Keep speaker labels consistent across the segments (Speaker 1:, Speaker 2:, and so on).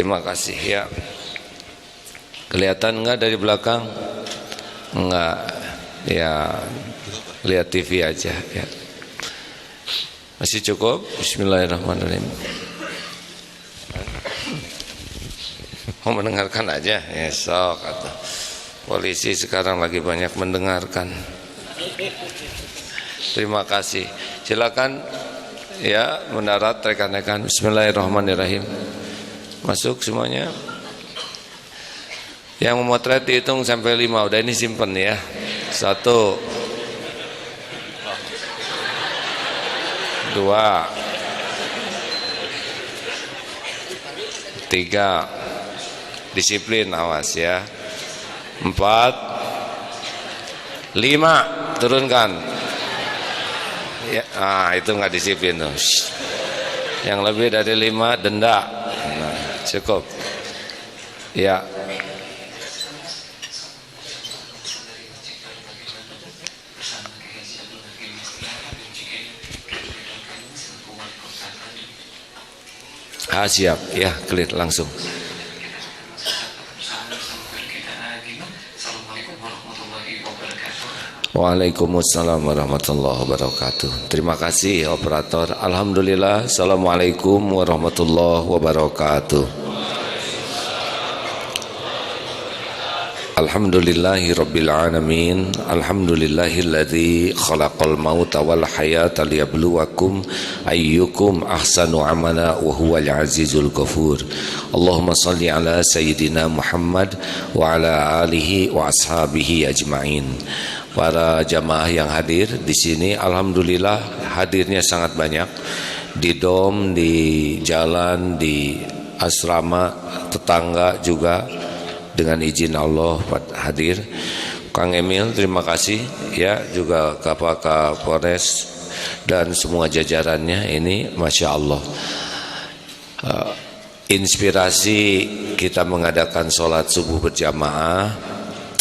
Speaker 1: Terima kasih ya. Kelihatan enggak dari belakang? Enggak. Ya, lihat TV aja ya. Masih cukup? Bismillahirrahmanirrahim. Mau mendengarkan aja? Ya, sok atau polisi sekarang lagi banyak mendengarkan. Terima kasih. Silakan ya mendarat rekan-rekan. Bismillahirrahmanirrahim. Masuk semuanya. Yang memotret dihitung sampai 5. Udah ini simpen ya. 1 2 3. Disiplin, awas ya. 4 5. Turunkan ya. Itu nggak disiplin tuh. Yang lebih dari 5 denda. Nah, cukup ya. Siap ya, clear langsung. Waalaikumsalam warahmatullahi wabarakatuh. Terima kasih operator. Alhamdulillah. Assalamualaikum warahmatullahi wabarakatuh. Alhamdulillahi rabbil alamin. Alhamdulillahilladzi khalaqal mauta wal hayata liyabluwakum ayyukum ahsanu amala wa huwal azizul ghafur. Allahumma shalli ala sayyidina Muhammad wa ala alihi wa ashabihi ajmain. Para jamaah yang hadir di sini, alhamdulillah hadirnya sangat banyak. Di dom, di jalan, di asrama, tetangga juga dengan izin Allah hadir. Kang Emil terima kasih ya, juga Kapolres dan semua jajarannya. Ini Masya Allah, inspirasi kita mengadakan sholat subuh berjamaah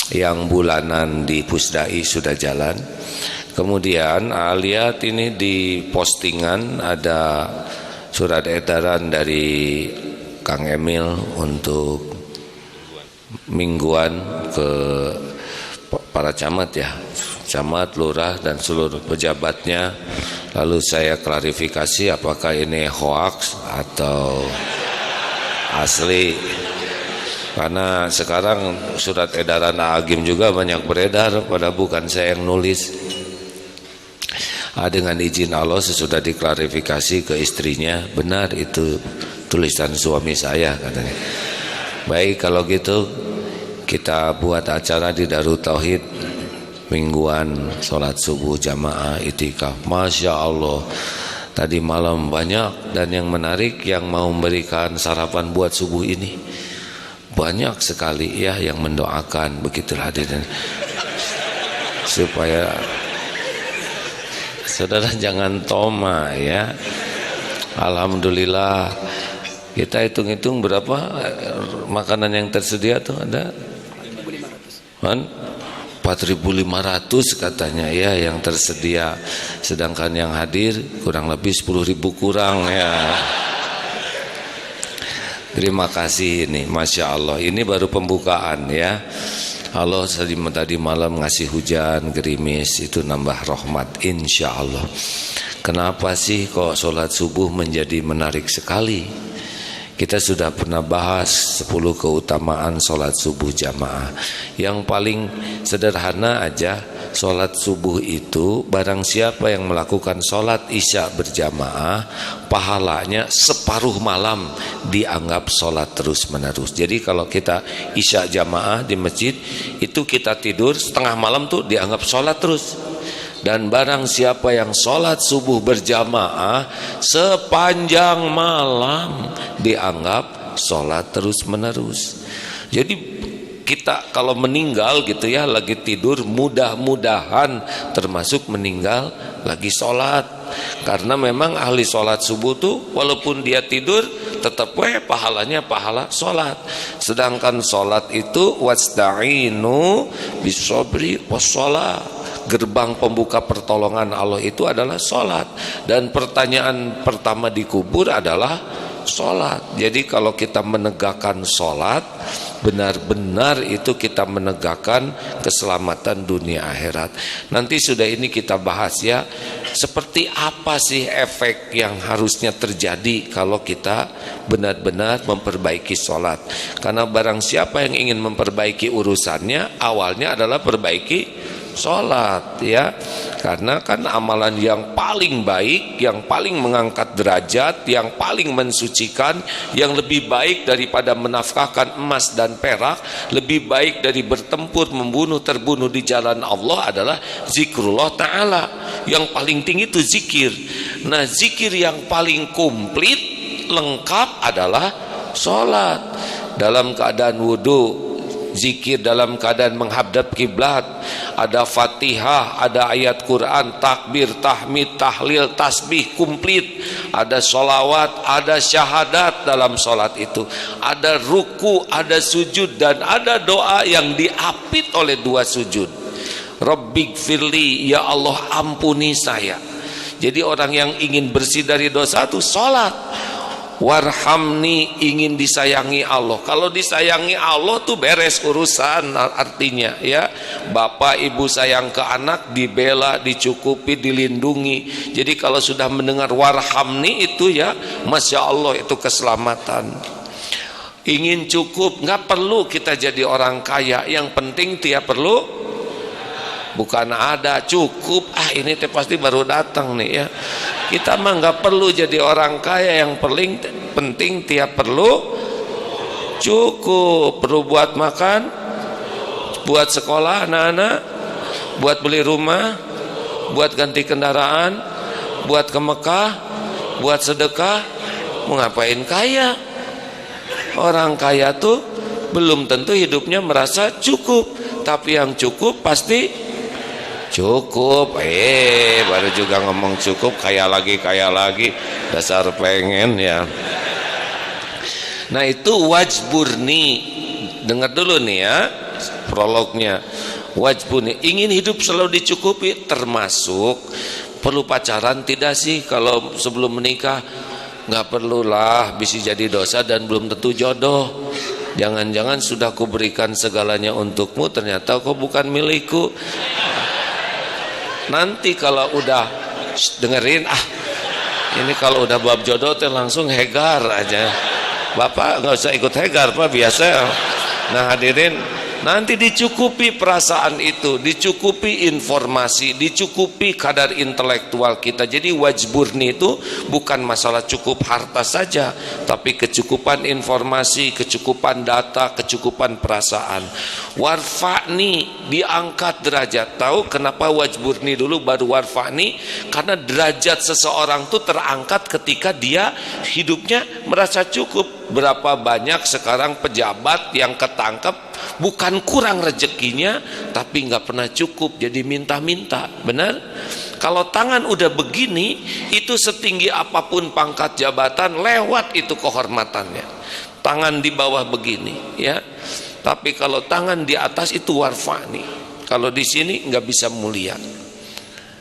Speaker 1: yang bulanan di Pusdai sudah jalan. Kemudian lihat ini di postingan ada surat edaran dari Kang Emil untuk mingguan ke para camat ya, camat, lurah dan seluruh pejabatnya. Lalu saya klarifikasi apakah ini hoax atau asli, karena sekarang surat edaran Agim juga banyak beredar, pada bukan saya yang nulis. Dengan izin Allah sesudah diklarifikasi ke istrinya, benar itu tulisan suami saya katanya. Baik, kalau gitu kita buat acara di Darut Tauhid mingguan sholat subuh jamaah itikaf. Masya Allah, tadi malam banyak, dan yang menarik yang mau memberikan sarapan buat subuh ini banyak sekali ya yang mendoakan. Begitulah hadirin, supaya saudara jangan toma ya. Alhamdulillah, kita hitung-hitung berapa makanan yang tersedia tuh, ada 4.500 katanya ya yang tersedia, sedangkan yang hadir kurang lebih 10.000 kurang ya. Terima kasih ini, Masya Allah. Ini baru pembukaan ya. Allah tadi malam ngasih hujan gerimis, itu nambah rahmat insya Allah. Kenapa sih kok sholat subuh menjadi menarik sekali? Kita sudah pernah bahas 10 keutamaan sholat subuh jamaah. Yang paling sederhana aja, sholat subuh itu barang siapa yang melakukan sholat isya berjamaah, pahalanya separuh malam dianggap sholat terus menerus. Jadi kalau kita isya jamaah di masjid, itu kita tidur setengah malam tuh dianggap sholat terus. Dan barang siapa yang sholat subuh berjamaah sepanjang malam dianggap sholat terus menerus. Jadi kita kalau meninggal gitu ya, lagi tidur, mudah-mudahan termasuk meninggal lagi sholat. Karena memang ahli sholat subuh tuh walaupun dia tidur tetap pahalanya pahala sholat. Sedangkan sholat itu wasta'inu bisobri wassalah. Gerbang pembuka pertolongan Allah itu adalah sholat. Dan pertanyaan pertama di kubur adalah sholat. Jadi kalau kita menegakkan sholat, benar-benar itu kita menegakkan keselamatan dunia akhirat. Nanti sudah ini kita bahas ya, seperti apa sih efek yang harusnya terjadi kalau kita benar-benar memperbaiki sholat. Karena barang siapa yang ingin memperbaiki urusannya, awalnya adalah perbaiki sholat ya. Karena kan amalan yang paling baik, yang paling mengangkat derajat, yang paling mensucikan, yang lebih baik daripada menafkahkan emas dan perak, lebih baik dari bertempur, membunuh, terbunuh di jalan Allah adalah zikrullah ta'ala. Yang paling tinggi itu zikir. Nah, zikir yang paling komplit, lengkap adalah sholat. Dalam keadaan wudhu, zikir dalam keadaan menghadap kiblat, ada Fatihah, ada ayat Quran, takbir, tahmid, tahlil, tasbih komplit, ada sholawat, ada syahadat dalam sholat itu, ada ruku, ada sujud, dan ada doa yang diapit oleh dua sujud. Rabbighfirli, ya Allah ampuni saya. Jadi orang yang ingin bersih dari dosa itu sholat. Warhamni, ingin disayangi Allah. Kalau disayangi Allah tuh beres urusan, artinya ya. Bapak ibu sayang ke anak, dibela, dicukupi, dilindungi. Jadi kalau sudah mendengar warhamni itu ya, masya Allah itu keselamatan. Ingin cukup, nggak perlu kita jadi orang kaya, yang penting dia perlu, bukan ada cukup, ini teh pasti baru datang nih ya. Kita mah nggak perlu jadi orang kaya, yang paling penting tiap perlu cukup. Perlu buat makan, buat sekolah anak-anak, buat beli rumah, buat ganti kendaraan, buat ke Mekah, buat sedekah. Mau ngapain kaya? Orang kaya tuh belum tentu hidupnya merasa cukup, tapi yang cukup pasti cukup. Baru juga ngomong cukup, kaya lagi, dasar pengen ya. Nah itu wajburni, dengar dulu nih ya prolognya. Wajburni, ingin hidup selalu dicukupi, termasuk perlu pacaran tidak sih kalau sebelum menikah? Nggak perlulah, bisa jadi dosa dan belum tentu jodoh. Jangan-jangan sudah kuberikan segalanya untukmu, ternyata kau bukan milikku. Nanti kalau udah dengerin, ini kalau udah bab jodoh teh langsung hegar aja. Bapak nggak usah ikut hegar Pak, biasa. Nah hadirin, nanti dicukupi perasaan itu, dicukupi informasi, dicukupi kadar intelektual kita. Jadi wajburni itu bukan masalah cukup harta saja, tapi kecukupan informasi, kecukupan data, kecukupan perasaan. Warfa'ni, diangkat derajat. Tahu kenapa wajburni dulu baru warfa'ni? Karena derajat seseorang itu terangkat ketika dia hidupnya merasa cukup. Berapa banyak sekarang pejabat yang ketangkep bukan kurang rezekinya, tapi nggak pernah cukup, jadi minta-minta. Benar? Kalau tangan udah begini, itu setinggi apapun pangkat jabatan, lewat itu kehormatannya. Tangan di bawah begini, ya. Tapi kalau tangan di atas itu warfani. Kalau di sini nggak bisa mulia.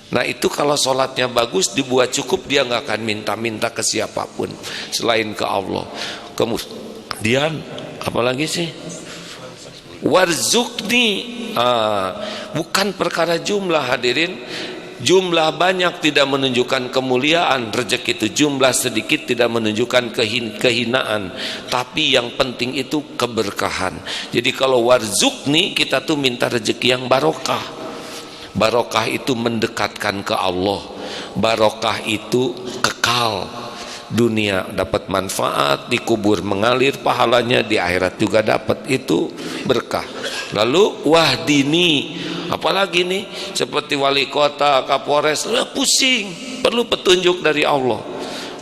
Speaker 1: Nah itu kalau sholatnya bagus, dibuat cukup, dia nggak akan minta-minta ke siapapun selain ke Allah. Kemudian apalagi sih? Warzukni, bukan perkara jumlah hadirin. Jumlah banyak tidak menunjukkan kemuliaan rezeki itu, jumlah sedikit tidak menunjukkan kehinaan, tapi yang penting itu keberkahan. Jadi kalau warzukni, kita tuh minta rezeki yang barokah. Barokah itu mendekatkan ke Allah, barokah itu kekal, dunia dapat manfaat, dikubur mengalir pahalanya, di akhirat juga dapat, itu berkah. Lalu wahdini, apalagi nih seperti wali kota, kapolres, pusing, perlu petunjuk dari Allah.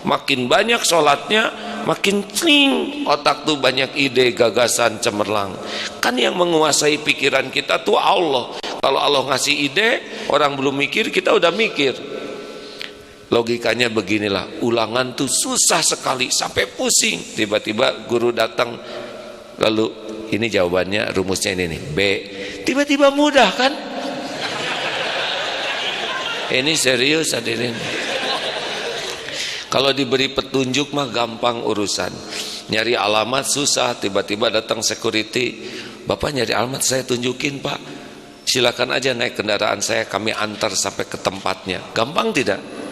Speaker 1: Makin banyak sholatnya, makin cling, otak tuh banyak ide, gagasan cemerlang. Kan yang menguasai pikiran kita tuh Allah. Kalau Allah ngasih ide, orang belum mikir, kita udah mikir. Logikanya beginilah, ulangan tuh susah sekali sampai pusing. Tiba-tiba guru datang, lalu ini jawabannya, rumusnya ini nih, B. Tiba-tiba mudah kan? Ini serius hadirin. Kalau diberi petunjuk mah gampang urusan. Nyari alamat susah, tiba-tiba datang security, Bapak nyari alamat, saya tunjukin Pak, silakan aja naik kendaraan saya, kami antar sampai ke tempatnya. Gampang tidak?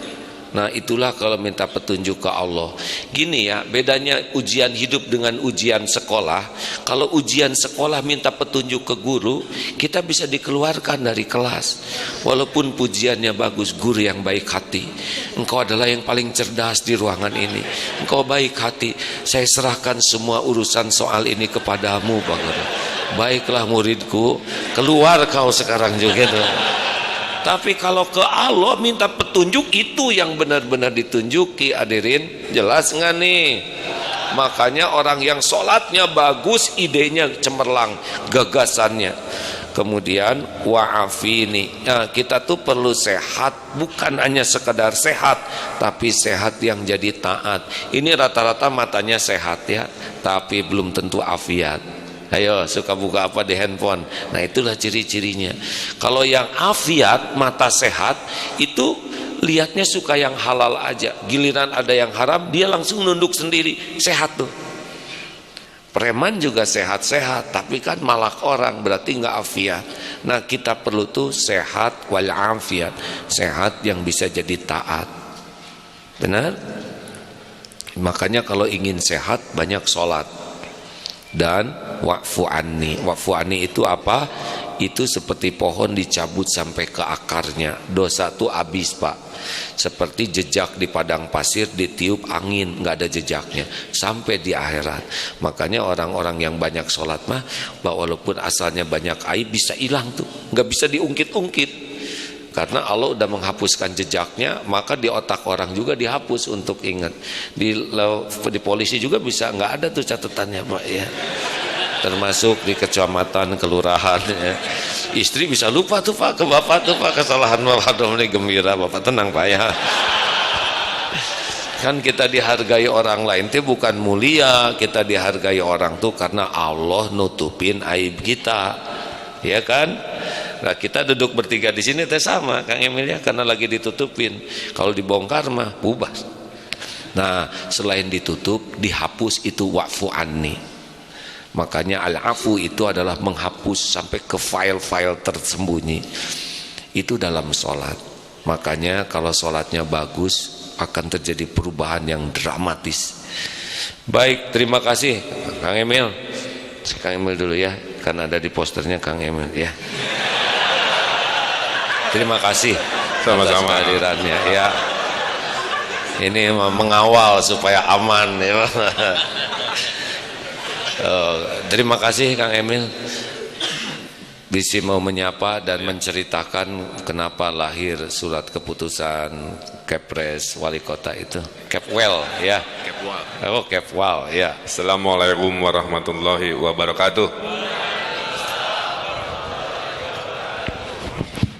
Speaker 1: Nah itulah kalau minta petunjuk ke Allah. Gini ya, bedanya ujian hidup dengan ujian sekolah. Kalau ujian sekolah minta petunjuk ke guru, kita bisa dikeluarkan dari kelas. Walaupun pujiannya bagus, guru yang baik hati, engkau adalah yang paling cerdas di ruangan ini, engkau baik hati, saya serahkan semua urusan soal ini kepadamu Pak Guru. Baiklah muridku, keluar kau sekarang juga dong. Tapi kalau ke Allah minta petunjuk, itu yang benar-benar ditunjuki. Hadirin, jelas nggak nih? Makanya orang yang sholatnya bagus, idenya cemerlang, gagasannya. Kemudian wa'afini, nah, kita tuh perlu sehat, bukan hanya sekedar sehat, tapi sehat yang jadi taat. Ini rata-rata matanya sehat ya, tapi belum tentu afiat. Ayo, suka buka apa di handphone? Nah itulah ciri-cirinya. Kalau yang afiat, mata sehat, itu lihatnya suka yang halal aja. Giliran ada yang haram, dia langsung nunduk sendiri. Sehat tuh. Preman juga sehat-sehat, tapi kan malak orang, berarti nggak afiat. Nah kita perlu tuh sehat wal afiat, sehat yang bisa jadi taat. Benar? Makanya kalau ingin sehat, banyak sholat. Dan wa'fu anni. Wa'fu anni itu apa? Itu seperti pohon dicabut sampai ke akarnya. Dosa itu habis Pak. Seperti jejak di padang pasir ditiup angin, nggak ada jejaknya sampai di akhirat. Makanya orang-orang yang banyak sholat mah, walaupun asalnya banyak aib, bisa hilang tuh, nggak bisa diungkit-ungkit. Karena Allah udah menghapuskan jejaknya, maka di otak orang juga dihapus untuk ingat. Di polisi juga bisa, nggak ada tuh catatannya Pak ya. Termasuk di kecamatan, kelurahan ya. Istri bisa lupa tuh Pak, ke Bapak tuh Pak, kesalahan Bapak ini gembira, Bapak tenang Pak ya. Kan kita dihargai orang lain itu bukan mulia, kita dihargai orang tuh karena Allah nutupin aib kita. Ya kan? Nah kita duduk bertiga di sini teh sama Kang Emil ya, karena lagi ditutupin. Kalau dibongkar mah bubar. Nah selain ditutup, dihapus itu wa'fu anni. Makanya al-afu itu adalah menghapus sampai ke file-file tersembunyi. Itu dalam sholat. Makanya kalau sholatnya bagus, akan terjadi perubahan yang dramatis. Baik, terima kasih Kang Emil. Kang Emil dulu ya, karena ada di posternya Kang Emil ya. Terima kasih sama-sama hadirannya ya. Ini mengawal supaya aman ya. Terima kasih Kang Emil bisa mau menyapa dan menceritakan kenapa lahir surat keputusan Kepres wali kota itu. Kepwel ya. Oh Kepwal ya.
Speaker 2: Assalamualaikum warahmatullahi wabarakatuh.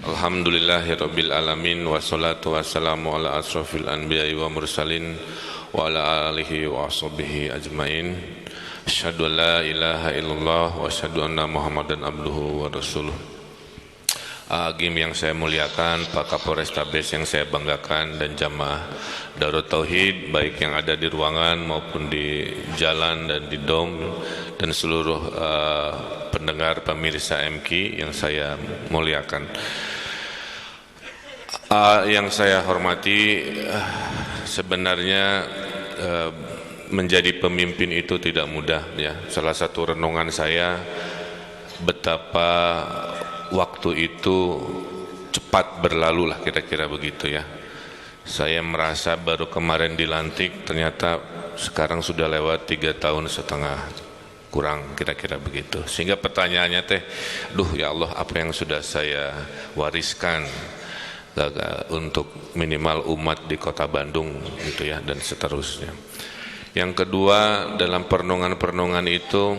Speaker 2: Alhamdulillahirabbil alamin, wassalatu wassalamu ala asrofil anbiya'i wa mursalin wa ala alihi wa ashabihi ajmain. Asyhadu an la ilaha illallah wa asyhadu anna Muhammadan abduhu wa rasuluh. Agim yang saya muliakan, Pak Kapolrestabes yang saya banggakan, dan jamaah Darut Tauhid baik yang ada di ruangan maupun di jalan dan di dom, dan seluruh pendengar pemirsa MQ yang saya muliakan. Yang saya hormati, sebenarnya menjadi pemimpin itu tidak mudah ya. Salah satu renungan saya betapa waktu itu cepat berlalu lah, kira-kira begitu ya. Saya merasa baru kemarin dilantik, ternyata sekarang sudah lewat 3,5 tahun kurang, kira-kira begitu. Sehingga pertanyaannya teh, duh ya Allah, apa yang sudah saya wariskan untuk minimal umat di kota Bandung gitu ya, dan seterusnya. Yang kedua, dalam perenungan-perenungan itu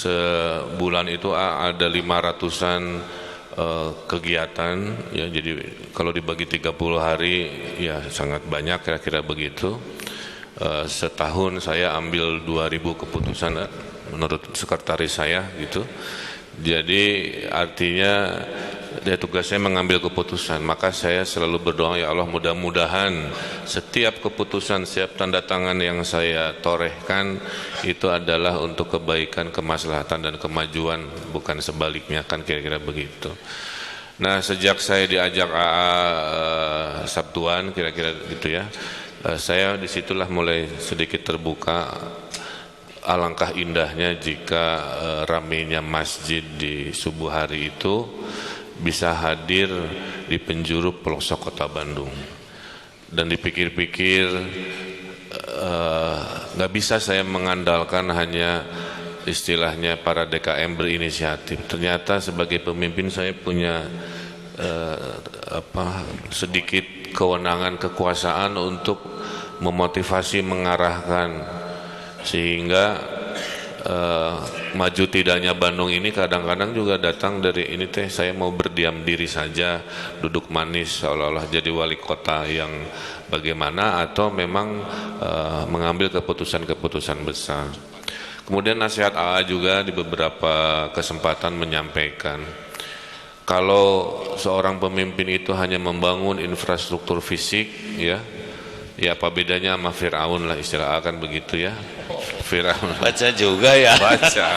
Speaker 2: sebulan itu ada 500-an kegiatan ya, jadi kalau dibagi 30 hari ya sangat banyak, kira-kira begitu. Setahun saya ambil 2.000 keputusan menurut sekretaris saya gitu. Jadi artinya dia tugasnya mengambil keputusan. Maka saya selalu berdoa, ya Allah, mudah-mudahan setiap keputusan, setiap tanda tangan yang saya torehkan itu adalah untuk kebaikan, kemaslahatan dan kemajuan, bukan sebaliknya, kan kira-kira begitu. Nah, sejak saya diajak AA Sabtuan kira-kira gitu ya, saya disitulah mulai sedikit terbuka. Alangkah indahnya jika ramainya masjid di subuh hari itu bisa hadir di penjuru pelosok kota Bandung. Dan dipikir-pikir nggak bisa saya mengandalkan hanya istilahnya para DKM berinisiatif. Ternyata sebagai pemimpin saya punya sedikit kewenangan, kekuasaan untuk memotivasi, mengarahkan, sehingga maju tidaknya Bandung ini kadang-kadang juga datang dari ini teh, saya mau berdiam diri saja, duduk manis seolah-olah jadi wali kota yang bagaimana, atau memang mengambil keputusan-keputusan besar. Kemudian nasihat AA juga di beberapa kesempatan menyampaikan, kalau seorang pemimpin itu hanya membangun infrastruktur fisik, ya apa bedanya sama Fir'aun lah, istilah akan begitu ya. Fir'aun
Speaker 1: baca juga ya.
Speaker 2: Baca.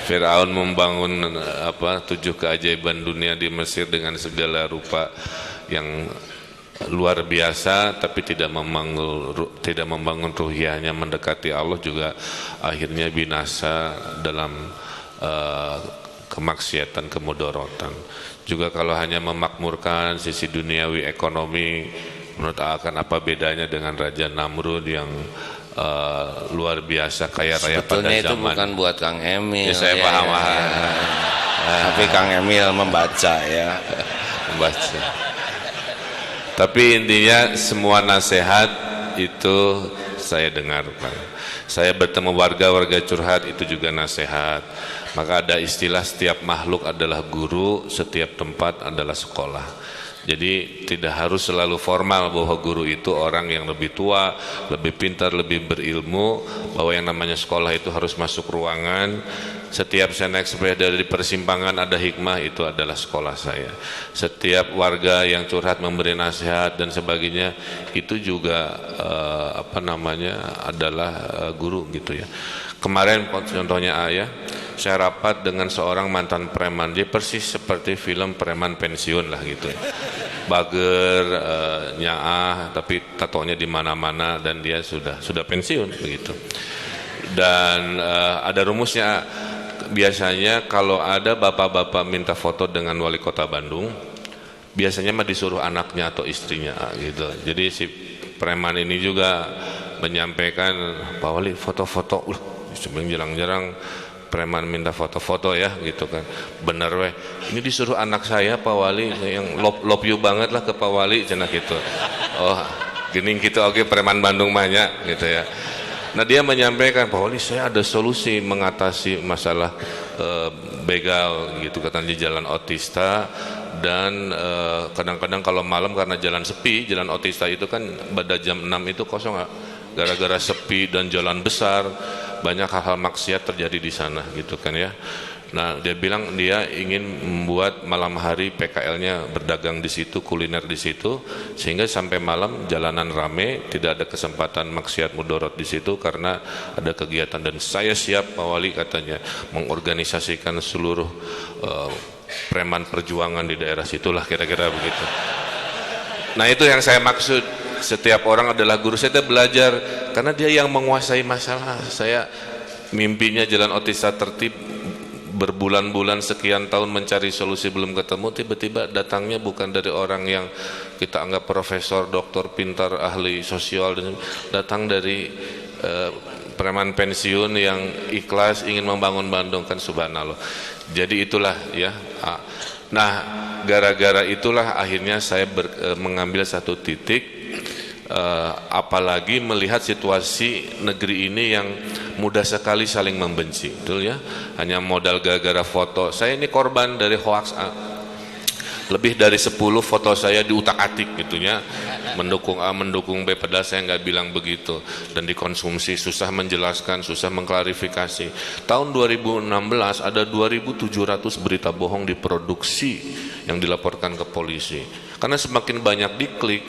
Speaker 2: Fir'aun membangun 7 keajaiban dunia di Mesir dengan segala rupa yang luar biasa, tapi tidak membangun ruhiyahnya mendekati Allah, juga akhirnya binasa dalam kemaksiatan, kemudorotan. Juga kalau hanya memakmurkan sisi duniawi ekonomi, menurut akan apa bedanya dengan Raja Namrud yang luar biasa kaya raya pada zaman.
Speaker 1: Sebetulnya itu bukan buat Kang Emil.
Speaker 2: Ya, saya paham.
Speaker 1: Tapi Kang Emil membaca ya.
Speaker 2: Membaca. Tapi intinya semua nasihat itu saya dengarkan. Saya bertemu warga curhat, itu juga nasihat. Maka ada istilah setiap makhluk adalah guru, setiap tempat adalah sekolah. Jadi tidak harus selalu formal bahwa guru itu orang yang lebih tua, lebih pintar, lebih berilmu, bahwa yang namanya sekolah itu harus masuk ruangan. Setiap saya naik sepeda dari persimpangan ada hikmah, itu adalah sekolah saya. Setiap warga yang curhat memberi nasihat dan sebagainya, itu juga adalah guru gitu ya. Kemarin contohnya ayah, saya rapat dengan seorang mantan preman, dia persis seperti film preman pensiun lah gitu ya. Bager, nyaah, tapi tatonya di mana-mana, dan dia sudah pensiun begitu. Dan ada rumusnya, biasanya kalau ada bapak-bapak minta foto dengan wali kota Bandung, biasanya mah disuruh anaknya atau istrinya gitu. Jadi si preman ini juga menyampaikan, Pak Wali foto-foto, sebenarnya jarang-jarang preman minta foto-foto ya gitu kan. Bener weh, ini disuruh anak saya Pak Wali, yang love you banget lah ke Pak Wali cenah gitu. Oh gini gitu, oke, preman Bandung banyak gitu ya. Nah dia menyampaikan, Pak Wali saya ada solusi mengatasi masalah begal gitu katanya di Jalan Otista. Dan kadang-kadang kalau malam karena jalan sepi, Jalan Otista itu kan pada jam 6 itu kosong, gara-gara sepi dan jalan besar, banyak hal-hal maksiat terjadi di sana gitu kan ya. Nah dia bilang dia ingin membuat malam hari PKL-nya berdagang di situ, kuliner di situ, sehingga sampai malam jalanan rame, tidak ada kesempatan maksiat mudorot di situ karena ada kegiatan. Dan saya siap Pak Wali katanya mengorganisasikan seluruh preman perjuangan di daerah situlah, kira-kira begitu. Nah itu yang saya maksud, setiap orang adalah guru. Saya belajar karena dia yang menguasai masalah. Saya mimpinya Jalan Otista tertib, berbulan-bulan sekian tahun mencari solusi belum ketemu, tiba-tiba datangnya bukan dari orang yang kita anggap profesor, doktor, pintar, ahli sosial, datang dari preman pensiun yang ikhlas ingin membangun Bandung, kan subhanallah. Jadi itulah ya. Nah gara-gara itulah akhirnya saya mengambil satu titik, apalagi melihat situasi negeri ini yang mudah sekali saling membenci, betul ya, hanya modal gara-gara foto. Saya ini korban dari hoax. lebih dari 10 foto saya diutak-atik gitunya, mendukung A mendukung B, padahal saya nggak bilang begitu, dan dikonsumsi, susah menjelaskan, susah mengklarifikasi. Tahun 2016 ada 2.700 berita bohong diproduksi yang dilaporkan ke polisi, karena semakin banyak diklik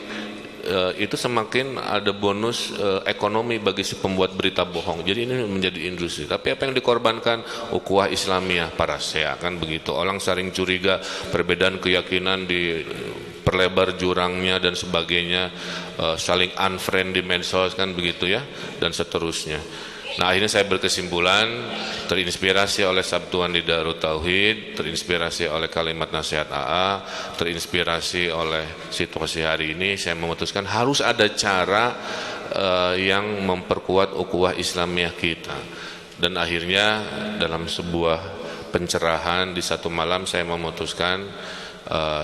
Speaker 2: itu semakin ada bonus ekonomi bagi si pembuat berita bohong. Jadi ini menjadi industri. Tapi apa yang dikorbankan? Ukhuwah Islamiyah, parasea, kan begitu. Orang saling curiga, perbedaan keyakinan diperlebar jurangnya dan sebagainya, saling unfriend di medsos, kan begitu ya, dan seterusnya. Nah, akhirnya saya berkesimpulan, terinspirasi oleh Sabtuan di Darut Tauhid, terinspirasi oleh kalimat nasihat AA, terinspirasi oleh situasi hari ini, saya memutuskan harus ada cara yang memperkuat ukhuwah Islamiyah kita. Dan akhirnya dalam sebuah pencerahan di satu malam saya memutuskan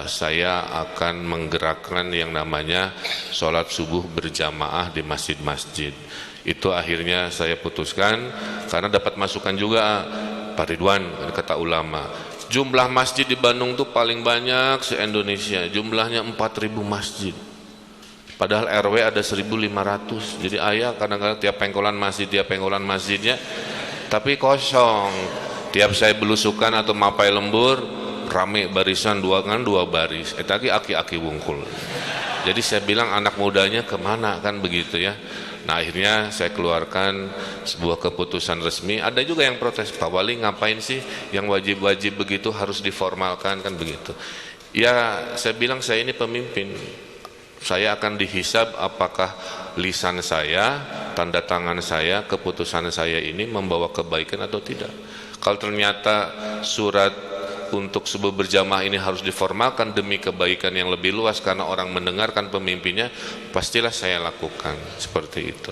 Speaker 2: saya akan menggerakkan yang namanya sholat subuh berjamaah di masjid-masjid. Itu akhirnya saya putuskan karena dapat masukan juga Pak Ridwan, kata ulama, jumlah masjid di Bandung tuh paling banyak se-Indonesia, jumlahnya 4.000 masjid, padahal RW ada 1.500. Jadi ayah kadang-kadang tiap pengkolan masjidnya tapi kosong. Tiap saya belusukan atau mapai lembur, rame barisan dua baris, etaki aki-aki wungkul. Jadi saya bilang anak mudanya kemana, kan begitu ya. Nah, akhirnya saya keluarkan sebuah keputusan resmi. Ada juga yang protes, Pak Wali ngapain sih yang wajib-wajib begitu harus diformalkan, kan begitu. Ya, saya bilang saya ini pemimpin. Saya akan dihisab apakah lisan saya, tanda tangan saya, keputusan saya ini membawa kebaikan atau tidak. Kalau ternyata surat untuk subuh berjamaah ini harus diformalkan demi kebaikan yang lebih luas karena orang mendengarkan pemimpinnya, pastilah saya lakukan seperti itu.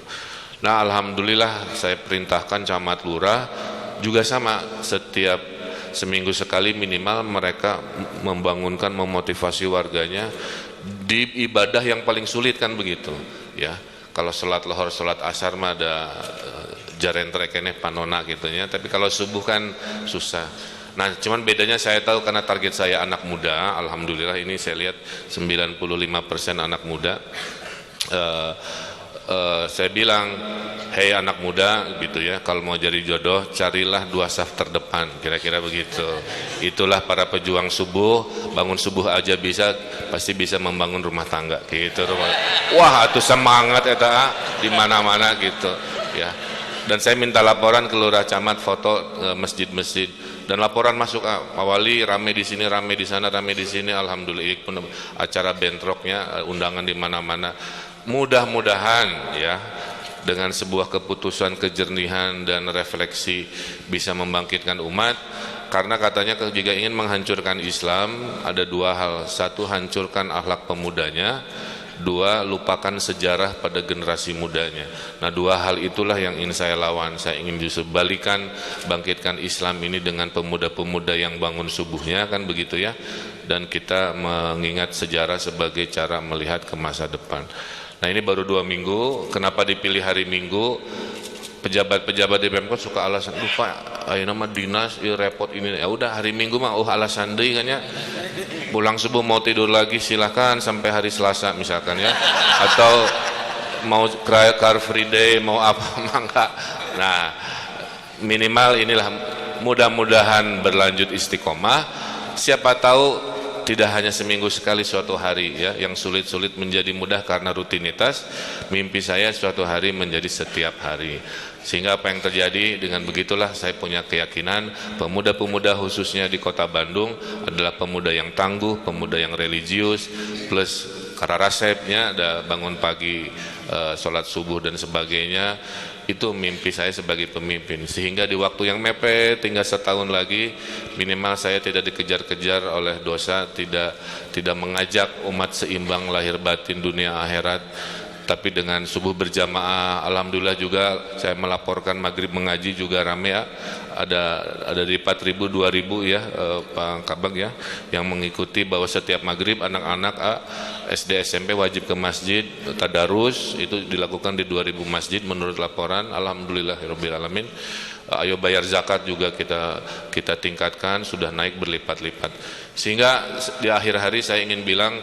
Speaker 2: Nah, alhamdulillah saya perintahkan camat lurah juga sama, setiap seminggu sekali minimal mereka membangunkan, memotivasi warganya di ibadah yang paling sulit, kan begitu ya. Kalau sholat lohor, sholat asar mah ada jarentrek keneh panona gitunya, tapi kalau subuh kan susah. Nah, cuman bedanya saya tahu karena target saya anak muda, alhamdulillah ini saya lihat 95% anak muda. Saya bilang, hei anak muda gitu ya, kalau mau jadi jodoh carilah 2 saf terdepan, kira-kira begitu. Itulah para pejuang subuh, bangun subuh aja bisa, pasti bisa membangun rumah tangga gitu. Wah, itu semangat eta di mana-mana gitu ya. Dan saya minta laporan ke lurah camat foto masjid-masjid, dan laporan masuk, Pak Wali rame di sini, rame di sana, rame di sini. Alhamdulillah pun acara bentroknya, undangan di mana-mana. Mudah-mudahan ya dengan sebuah keputusan, kejernihan dan refleksi bisa membangkitkan umat. Karena katanya jika ingin menghancurkan Islam ada 2 hal. 1, hancurkan akhlak pemudanya. 2, lupakan sejarah pada generasi mudanya. Nah, 2 hal itulah yang ingin saya lawan. Saya ingin justru bangkitkan Islam ini dengan pemuda-pemuda yang bangun subuhnya, kan begitu ya. Dan kita mengingat sejarah sebagai cara melihat ke masa depan. Nah, ini baru 2 minggu. Kenapa dipilih hari Minggu? Pejabat-pejabat di Pemkot suka alasan, lupa ayo nama dinas repot ini. Ya udah hari Minggu mah alasan deui kan ya. Pulang subuh mau tidur lagi silahkan sampai hari Selasa misalkan ya. Atau mau car free day, mau apa mangga. Nah, minimal inilah, mudah-mudahan berlanjut istiqomah. Siapa tahu tidak hanya seminggu sekali, suatu hari ya, yang sulit-sulit menjadi mudah karena rutinitas. Mimpi saya suatu hari menjadi setiap hari. Sehingga apa yang terjadi dengan begitulah saya punya keyakinan pemuda-pemuda khususnya di kota Bandung adalah pemuda yang tangguh, pemuda yang religius, plus kararasepnya ada bangun pagi, sholat subuh dan sebagainya. Itu mimpi saya sebagai pemimpin, sehingga di waktu yang mepet tinggal setahun lagi minimal saya tidak dikejar-kejar oleh dosa, tidak mengajak umat seimbang lahir batin dunia akhirat. Tapi dengan subuh berjamaah, alhamdulillah juga saya melaporkan maghrib mengaji juga rame ya. Ada di 4.000 2.000 ya Pak Kabag ya, yang mengikuti bahwa setiap maghrib anak-anak SD SMP wajib ke masjid, tadarus itu dilakukan di 2.000 masjid menurut laporan. Alhamdulillahirabbil alamin. ayo bayar zakat juga kita tingkatkan, sudah naik berlipat-lipat. Sehingga di akhir hari saya ingin bilang,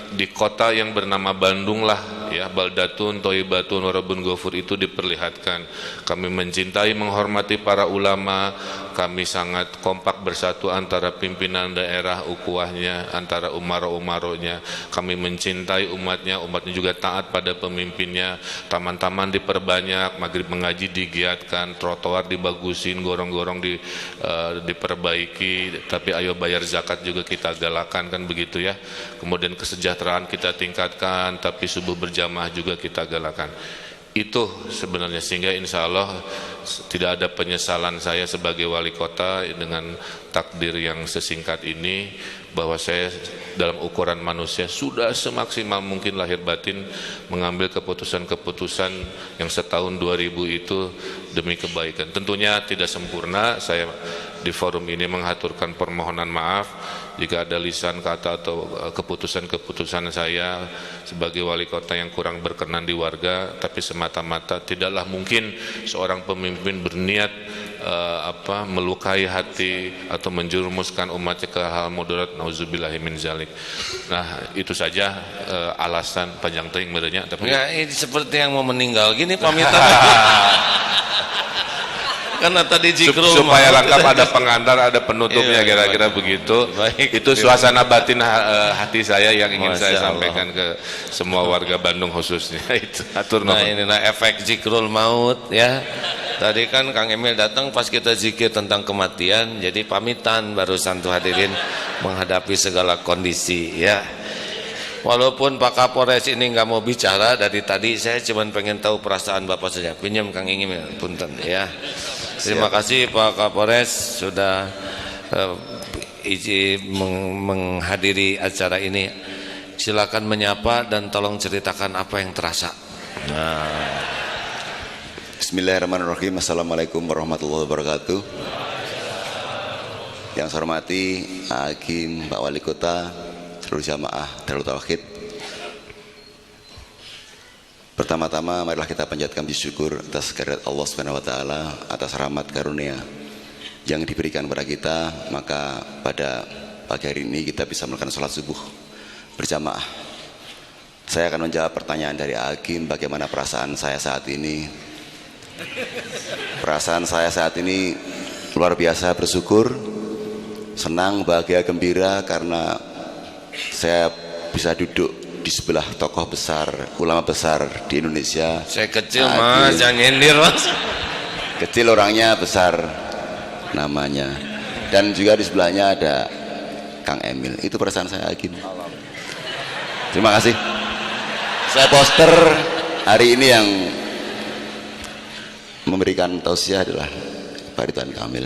Speaker 2: di kota yang bernama Bandung lah ya, baldatun thayyibatun warabun ghafur itu diperlihatkan kami mencintai menghormati para ulama, kami sangat kompak bersatu antara pimpinan daerah, ukuahnya antara umaro-umaronya, kami mencintai umatnya juga taat pada pemimpinnya, taman-taman diperbanyak, maghrib mengaji digiatkan, trotoar dibagusin, gorong-gorong diperbaiki, tapi ayo bayar zakat juga kita galakan, kan begitu ya. Kemudian kesejahteraan kita tingkatkan, tapi subuh berjamaah juga kita galakan. Itu sebenarnya, sehingga insya Allah tidak ada penyesalan saya sebagai wali kota dengan takdir yang sesingkat ini, bahwa saya dalam ukuran manusia sudah semaksimal mungkin lahir batin mengambil keputusan-keputusan yang setahun 2000 itu demi kebaikan. Tentunya tidak sempurna, saya di forum ini menghaturkan permohonan maaf jika ada lisan kata atau keputusan-keputusan saya sebagai wali kota yang kurang berkenan di warga, tapi semata-mata tidaklah mungkin seorang pemimpin berniat melukai hati atau menjerumuskan umatnya ke hal mudarat, nauzubillahi min zalik. Nah, itu saja alasan panjang teuing merenya, tapi
Speaker 1: ya, ini seperti yang mau meninggal gini pamitan. Karena tadi zikrul
Speaker 2: supaya lengkap ada pengantar, ada penutupnya, kira-kira begitu.
Speaker 1: Baik,
Speaker 2: itu suasana batin hati saya yang ingin
Speaker 1: Masya
Speaker 2: saya
Speaker 1: Allah.
Speaker 2: sampaikan ke semua warga Bandung khususnya. Itu atur
Speaker 1: Nah,
Speaker 2: nuhun.
Speaker 1: inilah efek zikrul maut ya. Tadi kan Kang Emil datang pas kita zikir tentang kematian, jadi pamitan barusan tuh hadirin menghadapi segala kondisi ya. Walaupun Pak Kapolres ini nggak mau bicara dari tadi, saya cuma pengen tahu perasaan Bapak saja. Pinjam Kang Emil, punten ya. Terima kasih Pak Kapolres sudah izin menghadiri acara ini. Silakan menyapa dan tolong ceritakan apa yang terasa. Nah.
Speaker 3: Bismillahirrahmanirrahim. Assalamualaikum warahmatullahi wabarakatuh. Yang saya hormati Hakim, Pak Wali Kota, seluruh jamaah Darul Tauhid. Pertama-tama marilah kita panjatkan puji syukur atas kehadirat Allah Subhanahu wa taala, atas rahmat karunia yang diberikan kepada kita. Maka pada pagi hari ini kita bisa melakukan salat subuh berjamaah. Saya akan menjawab pertanyaan dari Hakim, bagaimana perasaan saya saat ini. Perasaan saya saat ini luar biasa bersyukur, senang, bahagia, gembira karena saya bisa duduk di sebelah tokoh besar, ulama besar di Indonesia.
Speaker 1: Saya kecil Mas, jangan nyindir Mas.
Speaker 3: Kecil orangnya, besar namanya. Dan juga di sebelahnya ada Kang Emil. Itu perasaan saya, Hakim. Terima kasih. Saya poster hari ini yang memberikan tausiah adalah Pak Ridwan Kamil.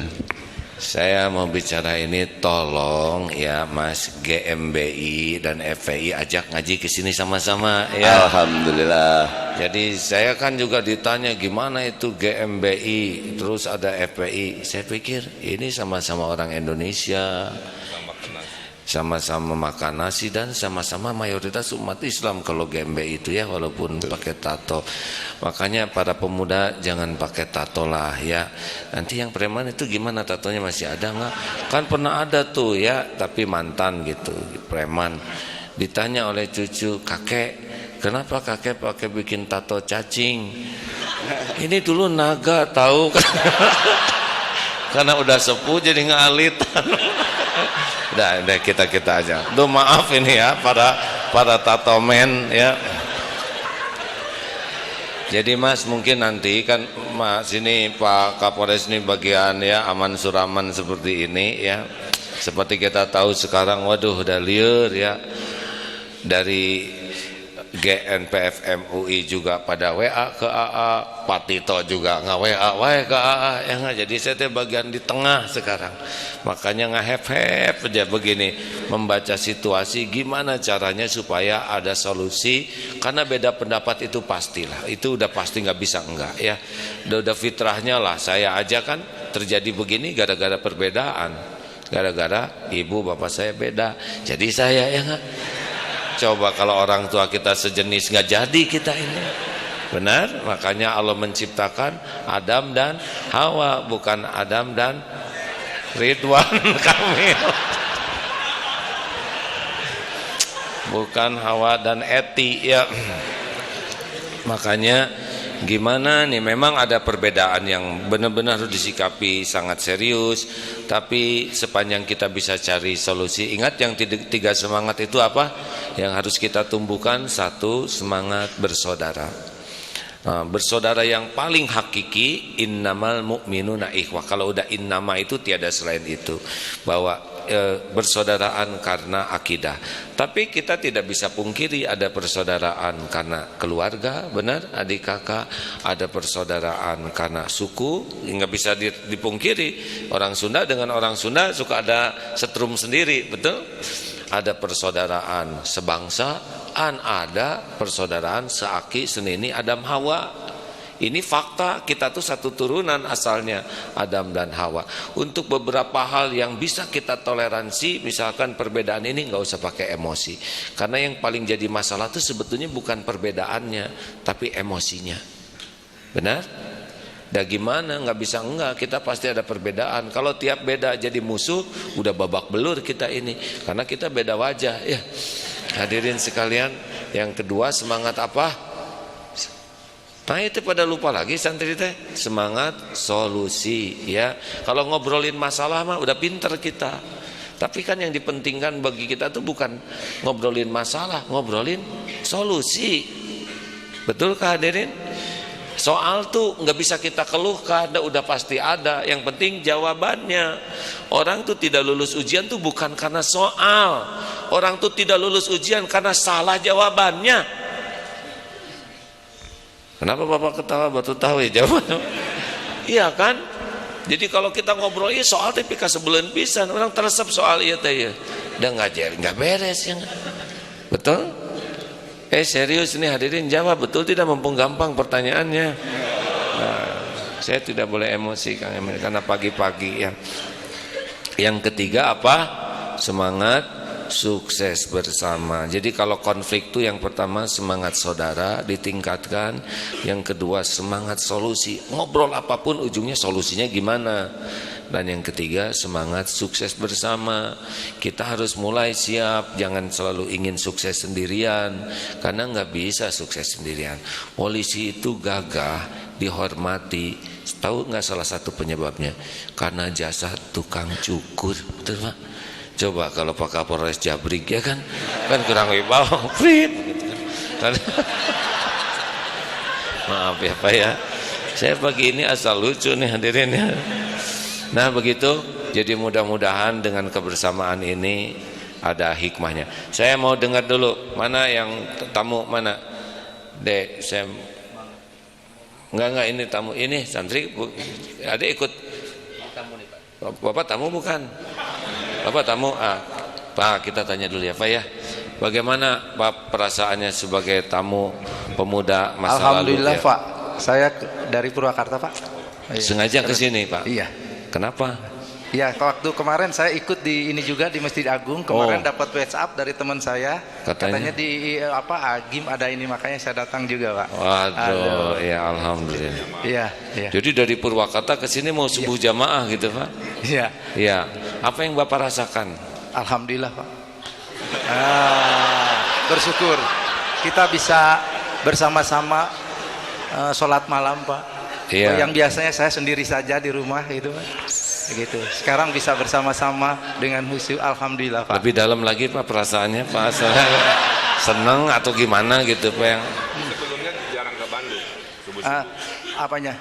Speaker 1: Saya mau bicara ini, tolong ya Mas, GMBI dan FPI ajak ngaji ke sini sama-sama ya.
Speaker 3: Alhamdulillah.
Speaker 1: Jadi saya kan juga ditanya gimana itu GMBI terus ada FPI. Saya pikir ini sama-sama orang Indonesia, sama-sama makan nasi dan sama-sama mayoritas umat Islam kalau GMBI itu ya, walaupun pakai tato. Makanya para pemuda jangan pakai tato lah ya. Nanti yang preman itu gimana, tatonya masih ada nggak? Kan pernah ada tuh ya, tapi mantan gitu preman. Ditanya oleh cucu, kakek kenapa kakek pakai bikin tato cacing? Ini dulu naga tahu kan? Karena udah sepuh jadi ngalit. Udah kita aja. Duh, maaf ini ya para tato men ya. Jadi Mas, mungkin nanti kan Mas ini Pak Kapolres ini bagian ya aman suraman seperti ini ya. Seperti kita tahu sekarang, waduh udah liur ya. Dari GNPF MUI juga pada WA ke AA, Pak Tito juga nggak WA ke AA ya nggak. Jadi saya tuh bagian di tengah sekarang. Makanya ngehep-hep aja begini, membaca situasi gimana caranya supaya ada solusi. Karena beda pendapat itu pastilah, itu udah pasti, nggak bisa enggak ya. Udah fitrahnya lah. Saya aja kan terjadi begini gara-gara perbedaan, gara-gara ibu bapak saya beda. Jadi saya ya nggak. Coba kalau orang tua kita sejenis, nggak jadi kita ini Benar? Makanya Allah menciptakan Adam dan Hawa, bukan Adam dan Ridwan Kamil. Bukan Hawa dan Eti ya. Makanya gimana nih, memang ada perbedaan yang benar-benar harus disikapi sangat serius, tapi sepanjang kita bisa cari solusi, ingat yang tiga semangat itu apa yang harus kita tumbuhkan? Satu, semangat bersaudara. Nah, bersaudara yang paling hakiki, innamal mu'minuna ikhwah. Kalau udah innama itu tiada selain itu, bahwa bersaudaraan karena akidah. Tapi kita tidak bisa pungkiri ada persaudaraan karena keluarga, benar, adik kakak, ada persaudaraan karena suku, nggak bisa dipungkiri. Orang Sunda dengan orang Sunda suka ada setrum sendiri, betul? Ada persaudaraan sebangsaan, ada persaudaraan seaki senini Adam Hawa. Ini fakta, kita tuh satu turunan asalnya, Adam dan Hawa. Untuk beberapa hal yang bisa kita toleransi, misalkan perbedaan ini nggak usah pakai emosi. Karena yang paling jadi masalah itu sebetulnya bukan perbedaannya, tapi emosinya. Benar? Dan gimana, nggak bisa enggak, kita pasti ada perbedaan. Kalau tiap beda jadi musuh, udah babak belur kita ini. Karena kita beda wajah ya. Hadirin sekalian, yang kedua semangat apa? Nah itu pada lupa lagi santri teh, semangat solusi ya. Kalau ngobrolin masalah mah udah pinter kita. Tapi kan yang dipentingkan bagi kita tuh bukan ngobrolin masalah, ngobrolin solusi. Betul kah hadirin? Soal tuh nggak bisa kita keluhkan, udah pasti ada. Yang penting jawabannya. Orang tuh tidak lulus ujian tuh bukan karena soal. Orang tuh tidak lulus ujian karena salah jawabannya. Kenapa Bapak ketawa batu tahu ya jawabannya? Iya kan? Jadi kalau kita ngobrol ya soal tapi sebulan pisan orang teresep soal iya teh ya. Udah nggak beres ya. Betul? Serius nih hadirin, jawab betul tidak, mumpung gampang pertanyaannya. Nah, saya tidak boleh emosi Kang Emil karena pagi-pagi ya. Yang ketiga apa? Semangat sukses bersama. Jadi kalau konflik itu yang pertama semangat saudara ditingkatkan, yang kedua semangat solusi. Ngobrol apapun ujungnya solusinya gimana. Dan yang ketiga semangat sukses bersama. Kita harus mulai siap, jangan selalu ingin sukses sendirian, karena nggak bisa sukses sendirian. Polisi itu gagah, dihormati. Tahu nggak salah satu penyebabnya? Karena jasa tukang cukur, betul Pak? Coba kalau Pak Kapolres Jabrik ya kan kurang wibawa, gitu kan. Maaf ya Pak ya, saya pagi ini asal lucu nih hadirin ya. Nah begitu, jadi mudah-mudahan dengan kebersamaan ini ada hikmahnya. Saya mau dengar dulu, mana yang tamu mana? Dek, saya enggak ini tamu, ini santri, ada ikut tamu nih Pak. Bapak tamu bukan? Bapak tamu, Pak kita tanya dulu ya Pak ya. Bagaimana Pak perasaannya sebagai tamu pemuda masa lalu?
Speaker 4: Alhamdulillah
Speaker 1: ya?
Speaker 4: Pak, saya dari Purwakarta Pak.
Speaker 1: Sengaja ke sini Pak?
Speaker 4: Iya.
Speaker 1: Kenapa?
Speaker 4: Ya, waktu kemarin saya ikut di ini juga di Masjid Agung. Kemarin dapat WhatsApp dari teman saya. Katanya di Agim ada ini, makanya saya datang juga Pak.
Speaker 1: Waduh, ya alhamdulillah.
Speaker 4: Iya, iya.
Speaker 1: Jadi dari Purwakarta ke sini mau subuh jamaah gitu Pak?
Speaker 4: Iya.
Speaker 1: Iya. Apa yang Bapak rasakan?
Speaker 4: Alhamdulillah Pak. Bersyukur kita bisa bersama-sama sholat malam Pak.
Speaker 1: Iya.
Speaker 4: Yang biasanya saya sendiri saja di rumah gitu Pak. Begitu. Sekarang bisa bersama-sama dengan khusyuk, alhamdulillah Pak.
Speaker 1: Lebih dalam lagi Pak perasaannya Pak, seneng atau gimana gitu Pak yang
Speaker 2: Sebelumnya jarang ke Bandung.
Speaker 4: Apanya?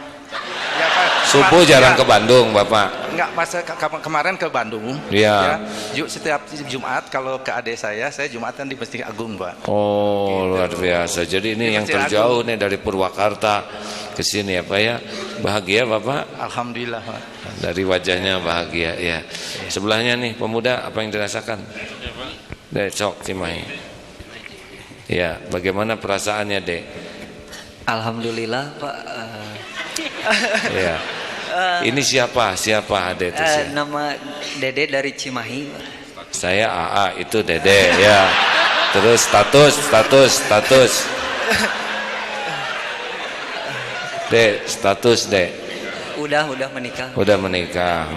Speaker 4: Ya, Pak,
Speaker 1: subuh jarang ke Bandung Bapak?
Speaker 4: Enggak, masa kemarin ke Bandung.
Speaker 1: Iya.
Speaker 4: Ya, setiap Jumat kalau ke adik saya Jumatan di Masjid Agung Pak.
Speaker 1: Oh luar biasa. Jadi ini yang terjauh nih dari Purwakarta ke sini ya Pak ya. Bahagia Bapak?
Speaker 4: Alhamdulillah Pak.
Speaker 1: Dari wajahnya bahagia ya. Sebelahnya nih pemuda, apa yang dirasakan? Dek sok Cimahi. Ya, bagaimana perasaannya Dek?
Speaker 5: Alhamdulillah Pak.
Speaker 1: Ya. Ini siapa? Siapa Dek itu?
Speaker 5: Nama Dede dari Cimahi.
Speaker 1: Saya AA, itu Dede ya. Terus status. Dek, status Dek.
Speaker 5: Udah menikah.
Speaker 1: Udah menikah.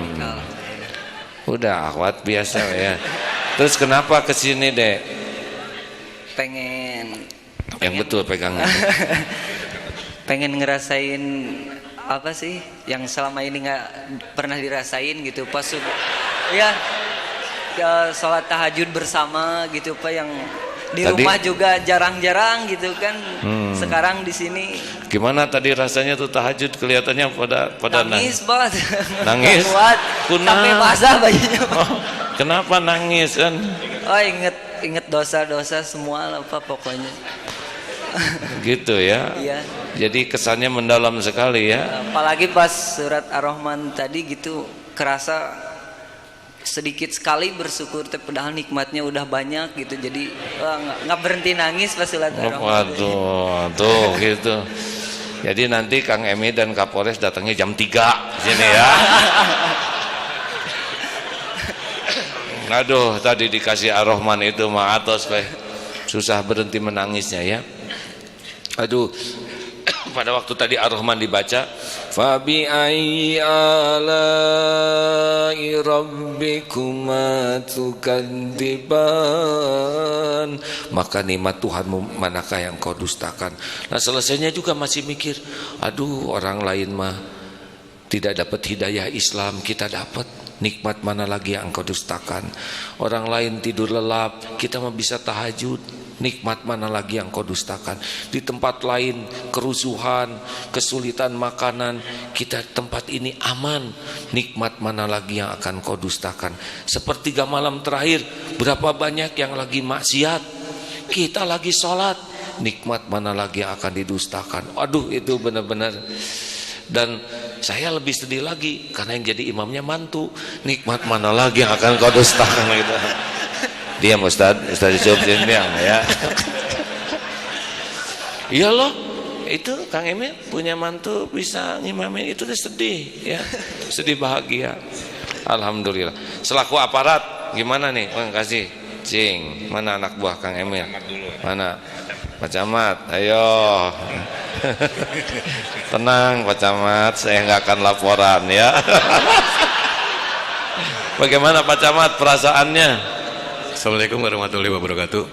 Speaker 1: Udah akhwat biasa ya. Terus kenapa kesini Dek?
Speaker 5: Pengen
Speaker 1: Yang betul pegangan.
Speaker 5: pengen ngerasain apa sih yang selama ini nggak pernah dirasain gitu pas ya sholat tahajud bersama gitu Pak, yang di
Speaker 1: Tadi,
Speaker 5: rumah juga jarang-jarang gitu kan. Sekarang di sini
Speaker 1: gimana tadi rasanya tuh tahajud, kelihatannya pada
Speaker 5: nangis banget.
Speaker 1: Nangis?
Speaker 5: Nggak kuat. Sampai basah bajunya.
Speaker 1: Oh, kenapa nangis kan?
Speaker 5: Oh, inget dosa-dosa semua lah Pak pokoknya.
Speaker 1: Gitu ya.
Speaker 5: Iya.
Speaker 1: Jadi kesannya mendalam sekali ya.
Speaker 5: Apalagi pas surat Ar-Rahman tadi gitu kerasa sedikit sekali bersyukur, tapi padahal nikmatnya udah banyak gitu. Jadi nggak berhenti nangis pas surat Ar-Rahman.
Speaker 1: Waduh, tuh gitu. Jadi nanti Kang Emi dan Kapolres datangnya jam 3 sini ya. Aduh, tadi dikasih Ar-Rahman itu mah atos susah berhenti menangisnya ya. Aduh, pada waktu tadi Ar-Rahman dibaca, fabi ayyi ala'i rabbikuma tukadziban, maka nikmat Tuhanmu manakah yang kau dustakan. Nah selesainya juga masih mikir, aduh orang lain mah tidak dapat hidayah Islam, kita dapat. Nikmat mana lagi yang engkau dustakan? Orang lain tidur lelap, kita mah bisa tahajud. Nikmat mana lagi yang kau dustakan? Di tempat lain kerusuhan, kesulitan makanan, kita tempat ini aman. Nikmat mana lagi yang akan kau dustakan? Sepertiga malam terakhir, berapa banyak yang lagi maksiat, kita lagi sholat. Nikmat mana lagi yang akan didustakan? Aduh, itu benar-benar. Dan saya lebih sedih lagi karena yang jadi imamnya mantu. Nikmat mana lagi yang akan kau dustakan gitu. Diam Ustaz Yusuf diam ya. Iya loh, itu Kang Emil punya mantu bisa ngimamin, itu udah sedih ya. Sedih bahagia. Alhamdulillah. Selaku aparat gimana nih? Kasih Cing, mana anak buah Kang Emil? Mana? Pak Camat, ayo. Tenang Pak Camat, saya nggak akan laporan ya. Bagaimana Pak Camat perasaannya?
Speaker 6: Assalamualaikum warahmatullahi wabarakatuh.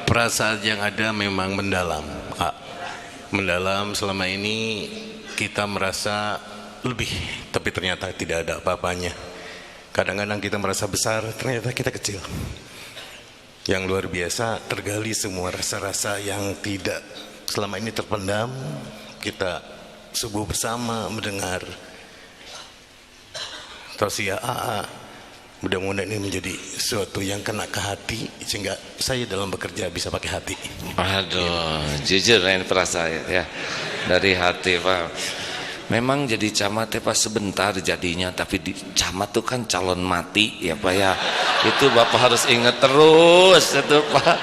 Speaker 6: Perasaan yang ada memang mendalam. Mendalam, selama ini kita merasa lebih, tapi ternyata tidak ada apa-apanya. Kadang-kadang kita merasa besar, ternyata kita kecil. Yang luar biasa, tergali semua rasa-rasa yang tidak selama ini terpendam. Kita subuh bersama mendengar tausiah AA. Mudah-mudahan ini menjadi sesuatu yang kena ke hati, sehingga saya dalam bekerja bisa pakai hati.
Speaker 1: Aduh, jujur ini perasa ya, dari hati Pak. Memang jadi camat Pak sebentar jadinya, tapi di camat tuh kan calon mati ya Pak ya. Itu Bapak harus ingat terus itu Pak.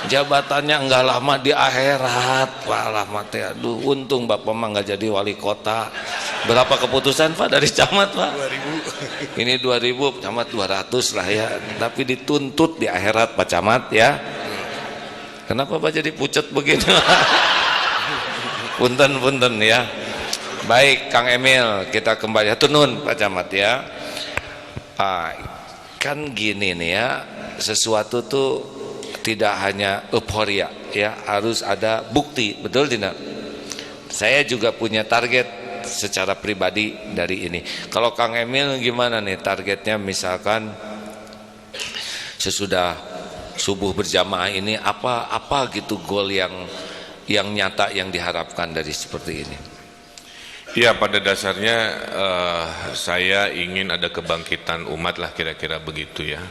Speaker 1: Jabatannya enggak lama di akhirat Pak, lama teh. Aduh, untung Bapak mah enggak jadi wali kota. Berapa keputusan Pak dari camat Pak? 2000. Ini 2000, camat 200 lah ya. Tapi dituntut di akhirat Pak Camat ya. Kenapa Pak jadi pucet begini? Punten ya. Baik Kang Emil, kita kembali tunun Pak Camat ya. Kan gini nih ya, sesuatu tuh tidak hanya euforia ya, harus ada bukti, betul tidak? Saya juga punya target secara pribadi dari ini. Kalau Kang Emil gimana nih targetnya, misalkan sesudah subuh berjamaah ini apa gitu goal yang nyata yang diharapkan dari seperti ini?
Speaker 2: Ya, pada dasarnya saya ingin ada kebangkitan umat lah, kira-kira begitu ya.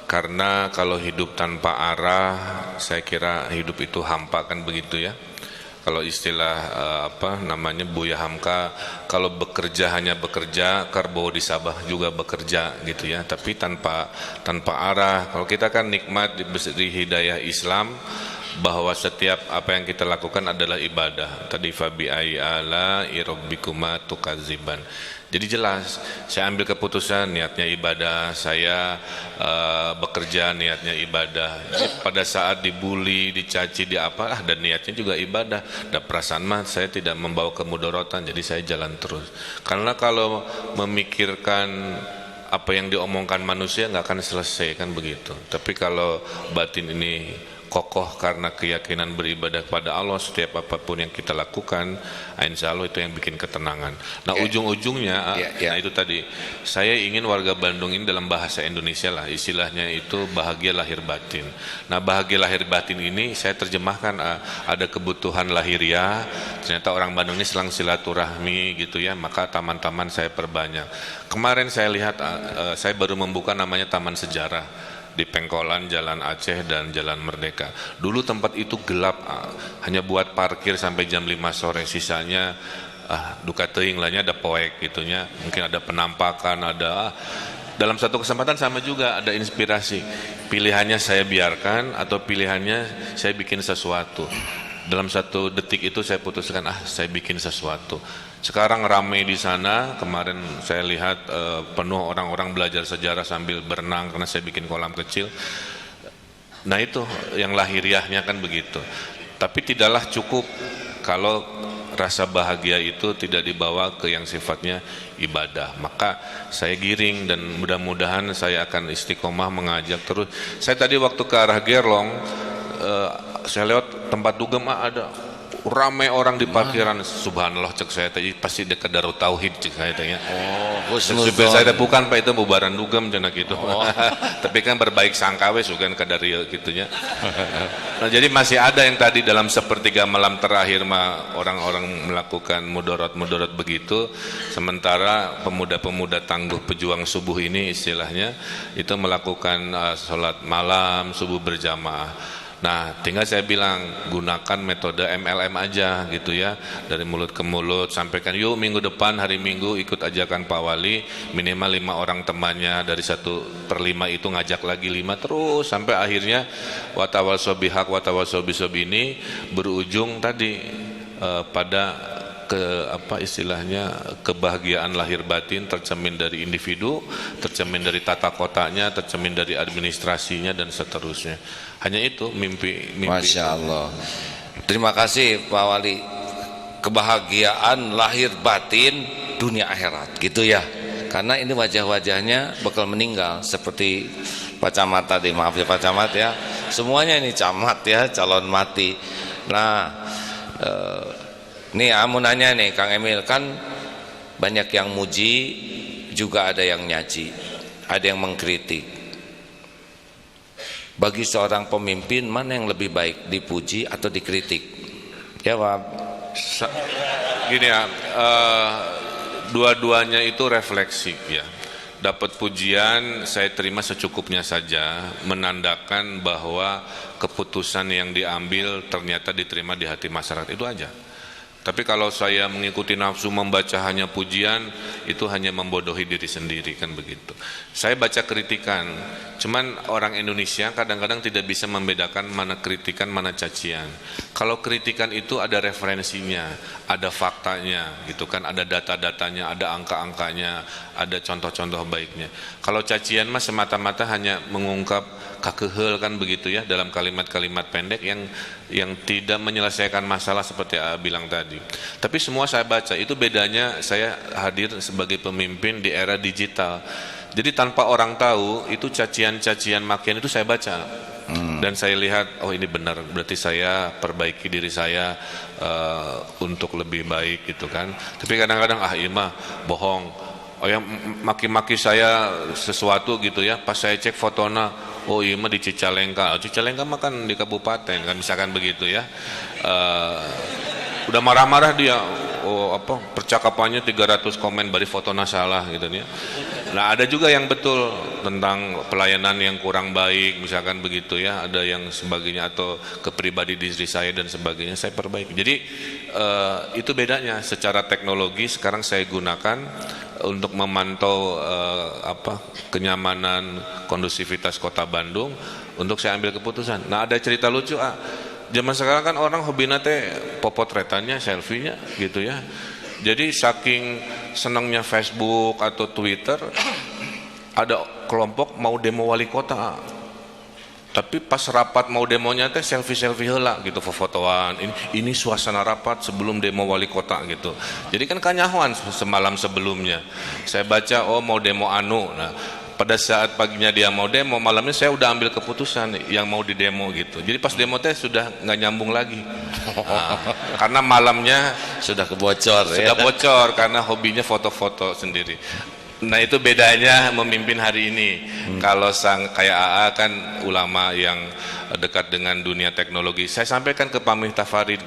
Speaker 2: Karena kalau hidup tanpa arah, saya kira hidup itu hampa, kan begitu ya. Kalau istilah Buya Hamka, kalau bekerja hanya bekerja, karbo di Sabah juga bekerja gitu ya. Tapi tanpa arah. Kalau kita kan nikmat di hidayah Islam, bahwa setiap apa yang kita lakukan adalah ibadah. Tadi fabi ayyi ala'i rabbikuma tukadziban. Jadi jelas, saya ambil keputusan niatnya ibadah, saya bekerja niatnya ibadah. Jadi pada saat dibully, dicaci, dan niatnya juga ibadah. Dan perasaan mah saya tidak membawa kemudorotan, jadi saya jalan terus. Karena kalau memikirkan apa yang diomongkan manusia nggak akan selesai, kan begitu. Tapi kalau batin ini kokoh karena keyakinan beribadah kepada Allah, setiap apapun yang kita lakukan, insya Allah itu yang bikin ketenangan. Nah, ujung-ujungnya, nah itu tadi, saya ingin warga Bandung ini dalam bahasa Indonesia lah, istilahnya itu bahagia lahir batin. Nah, bahagia lahir batin ini saya terjemahkan, ada kebutuhan lahiriah, ternyata orang Bandung ini selang silaturahmi gitu ya, maka taman-taman saya perbanyak. Kemarin saya lihat, saya baru membuka namanya Taman Sejarah di Pengkolan, Jalan Aceh dan Jalan Merdeka. Dulu tempat itu gelap, hanya buat parkir sampai jam 5 sore, sisanya duka teuing lahnya ada poek gitunya, mungkin ada penampakan, ada dalam satu kesempatan sama juga ada inspirasi. Pilihannya saya biarkan atau pilihannya saya bikin sesuatu. Dalam satu detik itu saya putuskan, saya bikin sesuatu. Sekarang ramai di sana, kemarin saya lihat penuh orang-orang belajar sejarah sambil berenang karena saya bikin kolam kecil. Nah itu yang lahiriahnya kan begitu. Tapi tidaklah cukup kalau rasa bahagia itu tidak dibawa ke yang sifatnya ibadah. Maka saya giring dan mudah-mudahan saya akan istiqomah mengajak terus. Saya tadi waktu ke arah Gerlong, saya lewat tempat dugem, ada ramai orang di parkiran. Subhanallah, cek saya tadi pasti dekat Darut Tauhid, cek saya tanya. Supir saya bukan Pak, itu bubaran dugem cina gitu. Tapi kan berbaik sangka wes bukan kadari gitunya. Nah, jadi masih ada yang tadi dalam sepertiga malam terakhir orang-orang melakukan mudarat begitu, sementara pemuda-pemuda tangguh pejuang subuh ini istilahnya itu melakukan sholat malam subuh berjamaah. Nah, tinggal saya bilang gunakan metode MLM aja gitu ya, dari mulut ke mulut, sampaikan yuk minggu depan hari Minggu ikut ajakan Pak Wali, minimal 5 orang temannya, dari 1/5 itu ngajak lagi 5 terus sampai akhirnya watawasaw bihaq watawasaw bisobr ini berujung tadi pada kebahagiaan lahir batin tercermin dari individu, tercermin dari tata kotanya, tercermin dari administrasinya dan seterusnya. Hanya itu mimpi.
Speaker 1: Masya Allah. Terima kasih Pak Wali. Kebahagiaan lahir batin dunia akhirat gitu ya. Karena ini wajah-wajahnya bakal meninggal seperti Pak Camat tadi, maaf ya Pak Camat ya. Semuanya ini camat ya, calon mati. Nah, nih amunannya nih Kang Emil, kan banyak yang muji, juga ada yang nyaji, ada yang mengkritik. Bagi seorang pemimpin mana yang lebih baik, dipuji atau dikritik? Jawab.
Speaker 2: Gini ya, dua-duanya itu refleksi ya. Dapat pujian saya terima secukupnya saja, menandakan bahwa keputusan yang diambil ternyata diterima di hati masyarakat, itu aja. Tapi kalau saya mengikuti nafsu membaca hanya pujian, itu hanya membodohi diri sendiri, kan begitu. Saya baca kritikan, cuman orang Indonesia kadang-kadang tidak bisa membedakan mana kritikan, mana cacian. Kalau kritikan itu ada referensinya, ada faktanya, gitu kan, ada data-datanya, ada angka-angkanya, ada contoh-contoh baiknya. Kalau cacian mah semata-mata hanya mengungkap kakehel, kan begitu ya, dalam kalimat-kalimat pendek yang tidak menyelesaikan masalah seperti bilang tadi. Tapi semua saya baca, itu bedanya saya hadir sebagai pemimpin di era digital. Jadi tanpa orang tahu, itu cacian-cacian makian itu saya baca. Dan saya lihat, oh ini benar, berarti saya perbaiki diri saya untuk lebih baik gitu kan. Tapi kadang-kadang iya mah bohong. Oh ya, maki-maki saya sesuatu gitu ya, pas saya cek fotona, oh iya mah di Cicalengka. Cicalengka mah kan di kabupaten kan, misalkan begitu ya. Udah marah-marah dia, percakapannya 300 komen bari fotona salah gitu ya. Nah, ada juga yang betul tentang pelayanan yang kurang baik misalkan begitu ya, ada yang sebagainya, atau kepribadi diri saya dan sebagainya saya perbaiki. Jadi itu bedanya. Secara teknologi sekarang saya gunakan untuk memantau kenyamanan, kondusivitas kota Bandung untuk saya ambil keputusan. Nah, ada cerita lucu zaman sekarang kan orang hobi nate popotretannya, selfie-nya gitu ya. Jadi saking senangnya Facebook atau Twitter, ada kelompok mau demo wali kota. Tapi pas rapat mau demonya teh selfie heula gitu, fotoan. Ini suasana rapat sebelum demo wali kota gitu. Jadi kan kanyahoan semalam sebelumnya. Saya baca mau demo anu. Nah, pada saat paginya dia mau demo, malamnya saya udah ambil keputusan yang mau didemo gitu. Jadi pas demo teh sudah nggak nyambung lagi. Nah, karena malamnya
Speaker 1: sudah kebocor,
Speaker 2: sudah bocor karena hobinya foto-foto sendiri. Nah itu bedanya memimpin hari ini. Kalau sang kayak AA kan ulama yang dekat dengan dunia teknologi. Saya sampaikan ke Pak Miftah Farid,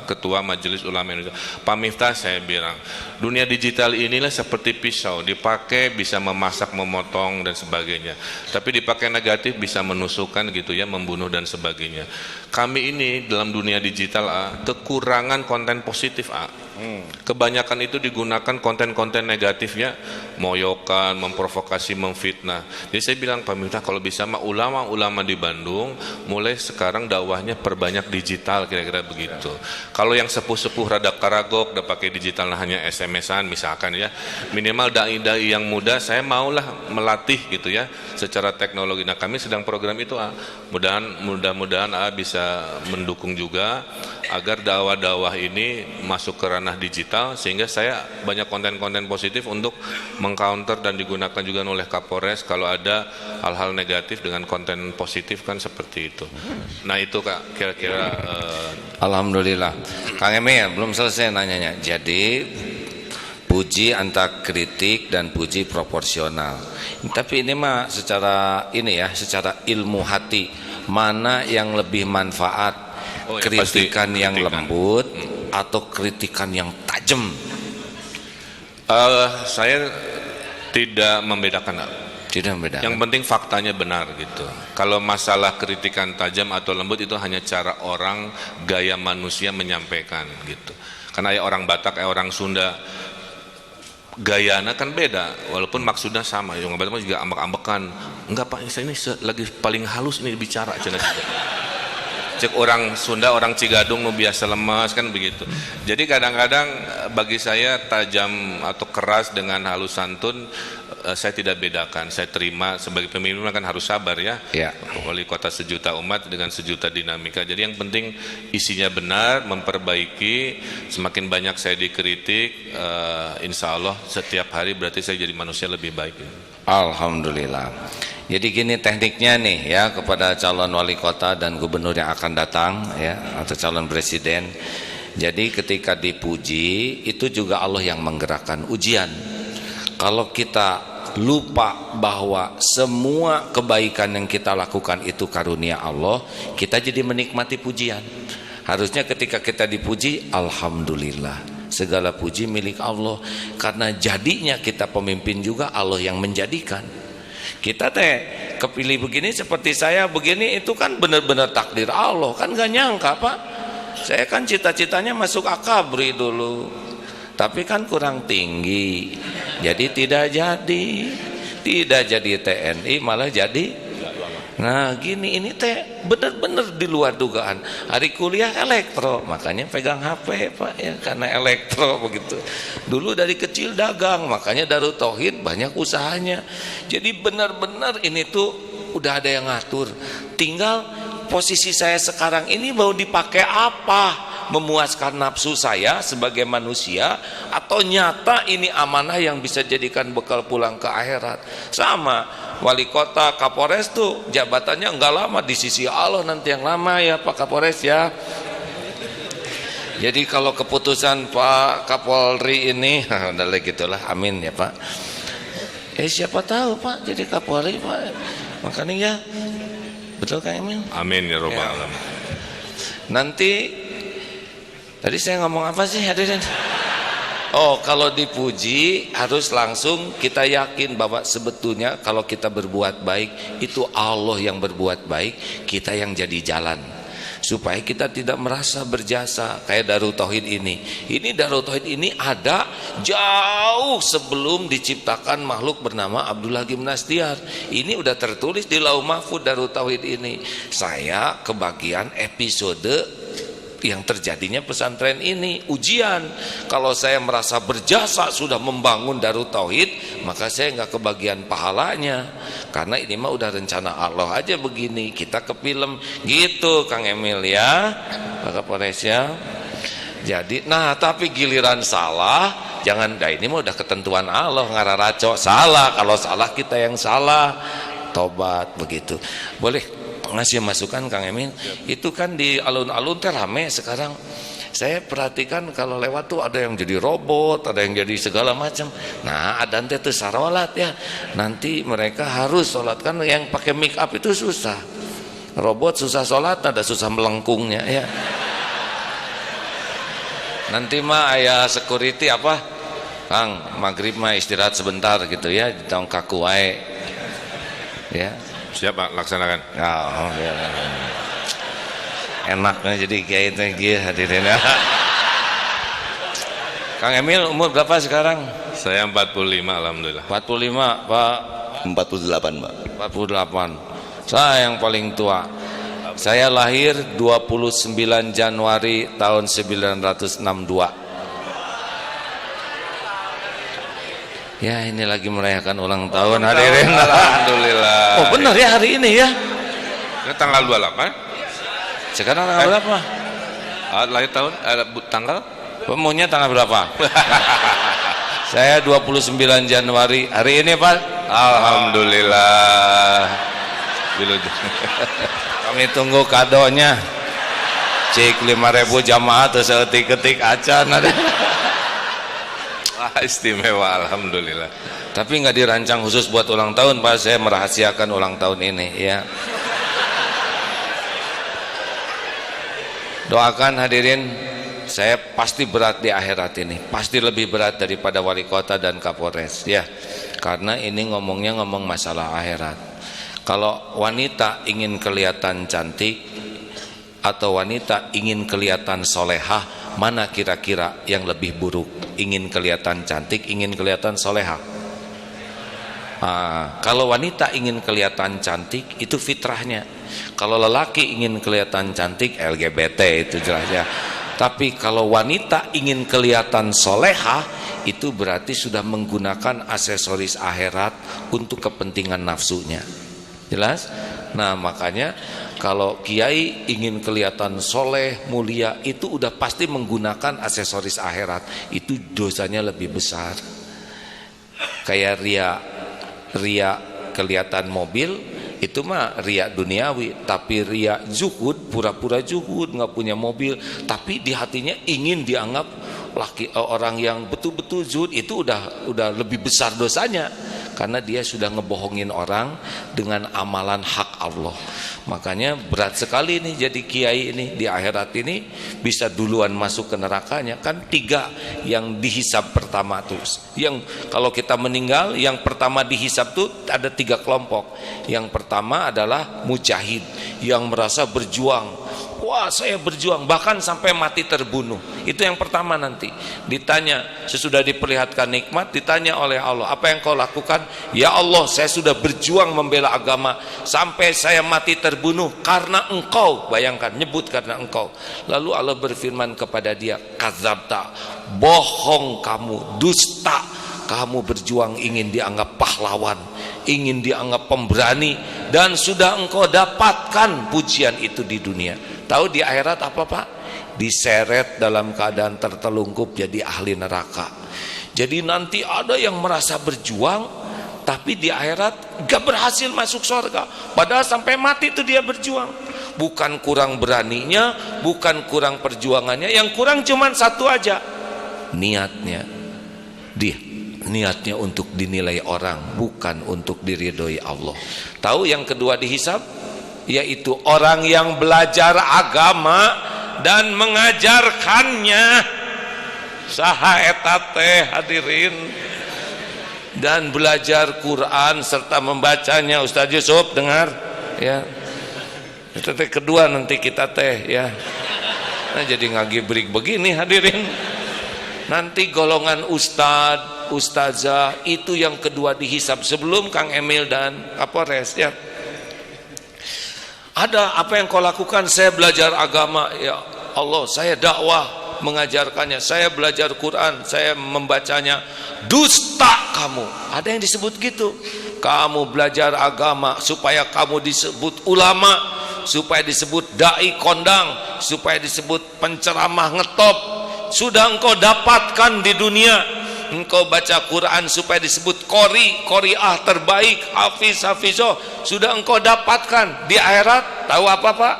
Speaker 2: Ketua Majelis Ulama Indonesia. Pak Miftah, saya bilang, dunia digital inilah seperti pisau, dipakai bisa memasak, memotong dan sebagainya. Tapi dipakai negatif bisa menusukkan gitu ya, membunuh dan sebagainya. Kami ini dalam dunia digital kekurangan konten positif. Kebanyakan itu digunakan konten-konten negatifnya, moyokan, memprovokasi, memfitnah. Jadi saya bilang Pak Miftah, kalau bisa mah ulama-ulama di Bandung mulai sekarang dakwahnya perbanyak digital, kira-kira begitu. Kalau yang sepuh-sepuh rada karagok udah pakai digital, nah hanya SMS-an misalkan ya, minimal dai-dai yang muda saya maulah melatih gitu ya secara teknologi. Nah kami sedang program itu, mudah-mudahan bisa mendukung juga agar dakwah-dakwah ini masuk ke ranah digital, sehingga saya banyak konten-konten positif untuk mengcounter dan digunakan juga oleh Kapolres kalau ada hal-hal negatif dengan konten positif kan seperti itu. Nah itu Kak kira-kira.
Speaker 1: Alhamdulillah. Kang Eme ya belum selesai nanyanya. Jadi puji antara kritik dan puji proporsional. Tapi ini mah secara ilmu hati, mana yang lebih manfaat? Kritikan yang lembut atau kritikan yang tajam?
Speaker 2: Saya tidak membedakan.
Speaker 1: Tidak membedakan.
Speaker 2: Yang penting faktanya benar gitu. Kalau masalah kritikan tajam atau lembut itu hanya cara orang, gaya manusia menyampaikan gitu. Karena ya orang Batak, orang Sunda, gayanya kan beda, walaupun maksudnya sama. Yang Batak juga ambek-ambekan. Enggak Pak, saya ini lagi paling halus nih bicara cenah juga. Cek orang Sunda, orang Cigadung nu biasa lemas kan begitu. Jadi kadang-kadang bagi saya tajam atau keras dengan halus santun saya tidak bedakan. Saya terima sebagai pemimpin kan harus sabar ya. Wali kota sejuta umat dengan sejuta dinamika. Jadi yang penting isinya benar, memperbaiki. Semakin banyak saya dikritik, insya Allah setiap hari berarti saya jadi manusia lebih baik.
Speaker 1: Alhamdulillah. Jadi gini tekniknya nih ya, kepada calon wali kota dan gubernur yang akan datang ya, atau calon presiden. Jadi ketika dipuji itu juga Allah yang menggerakkan ujian. Kalau kita lupa bahwa semua kebaikan yang kita lakukan itu karunia Allah, kita jadi menikmati pujian. Harusnya ketika kita dipuji, alhamdulillah, segala puji milik Allah. Karena jadinya kita pemimpin juga Allah yang menjadikan. Kita kepilih begini, seperti saya begini, itu kan benar-benar takdir Allah. Kan gak nyangka Pak, saya kan cita-citanya masuk akabri dulu, tapi kan kurang tinggi, jadi tidak jadi TNI, malah jadi. Nah gini, ini bener-bener di luar dugaan. Hari kuliah elektro, makanya pegang HP Pak ya, karena elektro begitu. Dulu dari kecil dagang, makanya Darut Tauhid banyak usahanya. Jadi benar-benar ini tuh udah ada yang ngatur. Tinggal posisi saya sekarang ini mau dipakai apa? Memuaskan nafsu saya sebagai manusia, atau nyata ini amanah yang bisa jadikan bekal pulang ke akhirat. Sama wali kota, Kapolres tuh jabatannya enggak lama, di sisi Allah nanti yang lama ya Pak Kapolres ya. Jadi kalau keputusan Pak Kapolri ini udah gitulah, amin ya Pak. Siapa tahu Pak jadi Kapolri Pak, makanya ya betul Kang Emil.
Speaker 2: Amin ya robbal alamin.
Speaker 1: Nanti tadi saya ngomong apa sih hadirin? Oh, kalau dipuji harus langsung kita yakin bahwa sebetulnya kalau kita berbuat baik itu Allah yang berbuat baik, kita yang jadi jalan. Supaya kita tidak merasa berjasa kayak Darut Tauhid ini. Ini Darut Tauhid ini ada jauh sebelum diciptakan makhluk bernama Abdul Hakim Nastiar. Ini udah tertulis di Lauh Mahfuz Darut Tauhid ini. Saya kebagian episode yang terjadinya pesantren ini ujian. Kalau saya merasa berjasa sudah membangun Darut Tauhid, maka saya nggak kebagian pahalanya, karena ini mah udah rencana Allah aja begini. Kita ke film gitu, Kang Emil ya, Pak Kapolres ya. Jadi, nah tapi giliran salah, jangan, dah ini mah udah ketentuan Allah, ngararaco salah. Kalau salah kita yang salah, tobat begitu. Boleh ngasih masukan Kang Emil? Itu kan di alun-alun teh rame sekarang. Saya perhatikan kalau lewat tuh ada yang jadi robot, ada yang jadi segala macam. Nah, adan teh teu sarolat ya. Nanti mereka harus sholat, kan yang pakai make up itu susah. Robot susah sholat, ada susah melengkungnya ya. Nanti mah ayah security apa, Kang, maghrib mah istirahat sebentar gitu ya, di tahun kaku wae ya.
Speaker 2: Siap Pak, laksanakan.
Speaker 1: Oh, ya. Enaknya jadi kayak itu hadirin ya. Kang Emil umur berapa sekarang?
Speaker 2: Saya 45 alhamdulillah.
Speaker 1: 45 Pak.
Speaker 3: 48 Pak.
Speaker 1: 48. Saya yang paling tua. Saya lahir 29 Januari tahun 1962. Ya, ini lagi merayakan ulang tahun hadirin.
Speaker 2: Alhamdulillah.
Speaker 1: Oh benar ya, hari ini ya.
Speaker 2: Ini tanggal 28.
Speaker 1: Sekarang tanggal berapa?
Speaker 2: Lahir tahun tanggal?
Speaker 1: Maunya tanggal berapa? Saya 29 Januari hari ini Pak.
Speaker 2: Alhamdulillah.
Speaker 1: Kami tunggu kadonya. Cik 5.000 jamaah tuh seetik-etik acan ada.
Speaker 2: Istimewa alhamdulillah.
Speaker 1: Tapi nggak dirancang khusus buat ulang tahun Pak. Saya merahasiakan ulang tahun ini ya. Doakan hadirin, saya pasti berat di akhirat ini, pasti lebih berat daripada wali kota dan Kapolres ya. Karena ini ngomong masalah akhirat. Kalau wanita ingin kelihatan cantik atau wanita ingin kelihatan solehah, mana kira-kira yang lebih buruk? Ingin kelihatan cantik, ingin kelihatan solehah? Kalau wanita ingin kelihatan cantik, itu fitrahnya. Kalau lelaki ingin kelihatan cantik, LGBT itu jelas ya. Tapi kalau wanita ingin kelihatan solehah, itu berarti sudah menggunakan aksesoris akhirat untuk kepentingan nafsunya. Jelas? Nah makanya kalau kiai ingin kelihatan soleh, mulia, itu udah pasti menggunakan aksesoris akhirat. Itu dosanya lebih besar. Kayak ria kelihatan mobil, itu mah ria duniawi. Tapi ria zuhud, pura-pura zuhud, nggak punya mobil, tapi di hatinya ingin dianggap orang yang betul-betul zuhud, itu udah lebih besar dosanya. Karena dia sudah ngebohongin orang dengan amalan hak Allah. Makanya berat sekali nih jadi kiai ini di akhirat ini, bisa duluan masuk ke nerakanya. Kan 3 yang dihisab pertama tuh. Yang kalau kita meninggal, yang pertama dihisab tuh ada 3 kelompok. Yang pertama adalah mujahid, yang merasa berjuang. Wah, saya berjuang bahkan sampai mati terbunuh. Itu yang pertama nanti. Ditanya, sesudah diperlihatkan nikmat, ditanya oleh Allah, apa yang kau lakukan? Ya Allah, saya sudah berjuang membela agama sampai saya mati terbunuh karena engkau. Bayangkan, nyebut karena engkau. Lalu Allah berfirman kepada dia, kadzabta, bohong kamu, dusta. Kamu berjuang ingin dianggap pahlawan, ingin dianggap pemberani, dan sudah engkau dapatkan pujian itu di dunia. Tahu di akhirat apa Pak? Diseret dalam keadaan tertelungkup jadi ahli neraka. Jadi nanti ada yang merasa berjuang, tapi di akhirat gak berhasil masuk surga. Padahal sampai mati itu dia berjuang. Bukan kurang beraninya, bukan kurang perjuangannya, yang kurang cuman satu aja, niatnya. Niatnya untuk dinilai orang, bukan untuk diridhoi Allah. Tahu yang kedua dihisab? Yaitu orang yang belajar agama dan mengajarkannya. Saha eta teh hadirin? Dan belajar Quran serta membacanya. Ustaz Yusuf dengar ya. Itu teh kedua nanti kita teh ya. Nah, jadi ngagibrik begini hadirin. Nanti golongan ustad, ustazah itu yang kedua dihisab sebelum Kang Emil dan Kapolres ya. Ada apa yang kau lakukan? Saya belajar agama ya. Allah, saya dakwah mengajarkannya, saya belajar Quran, saya membacanya. Dusta kamu. Ada yang disebut gitu. Kamu belajar agama supaya kamu disebut ulama, supaya disebut dai kondang, supaya disebut penceramah ngetop. Sudah engkau dapatkan di dunia. Engkau baca Quran supaya disebut qori'ah terbaik, hafizoh, sudah engkau dapatkan. Di akhirat tahu apa Pak?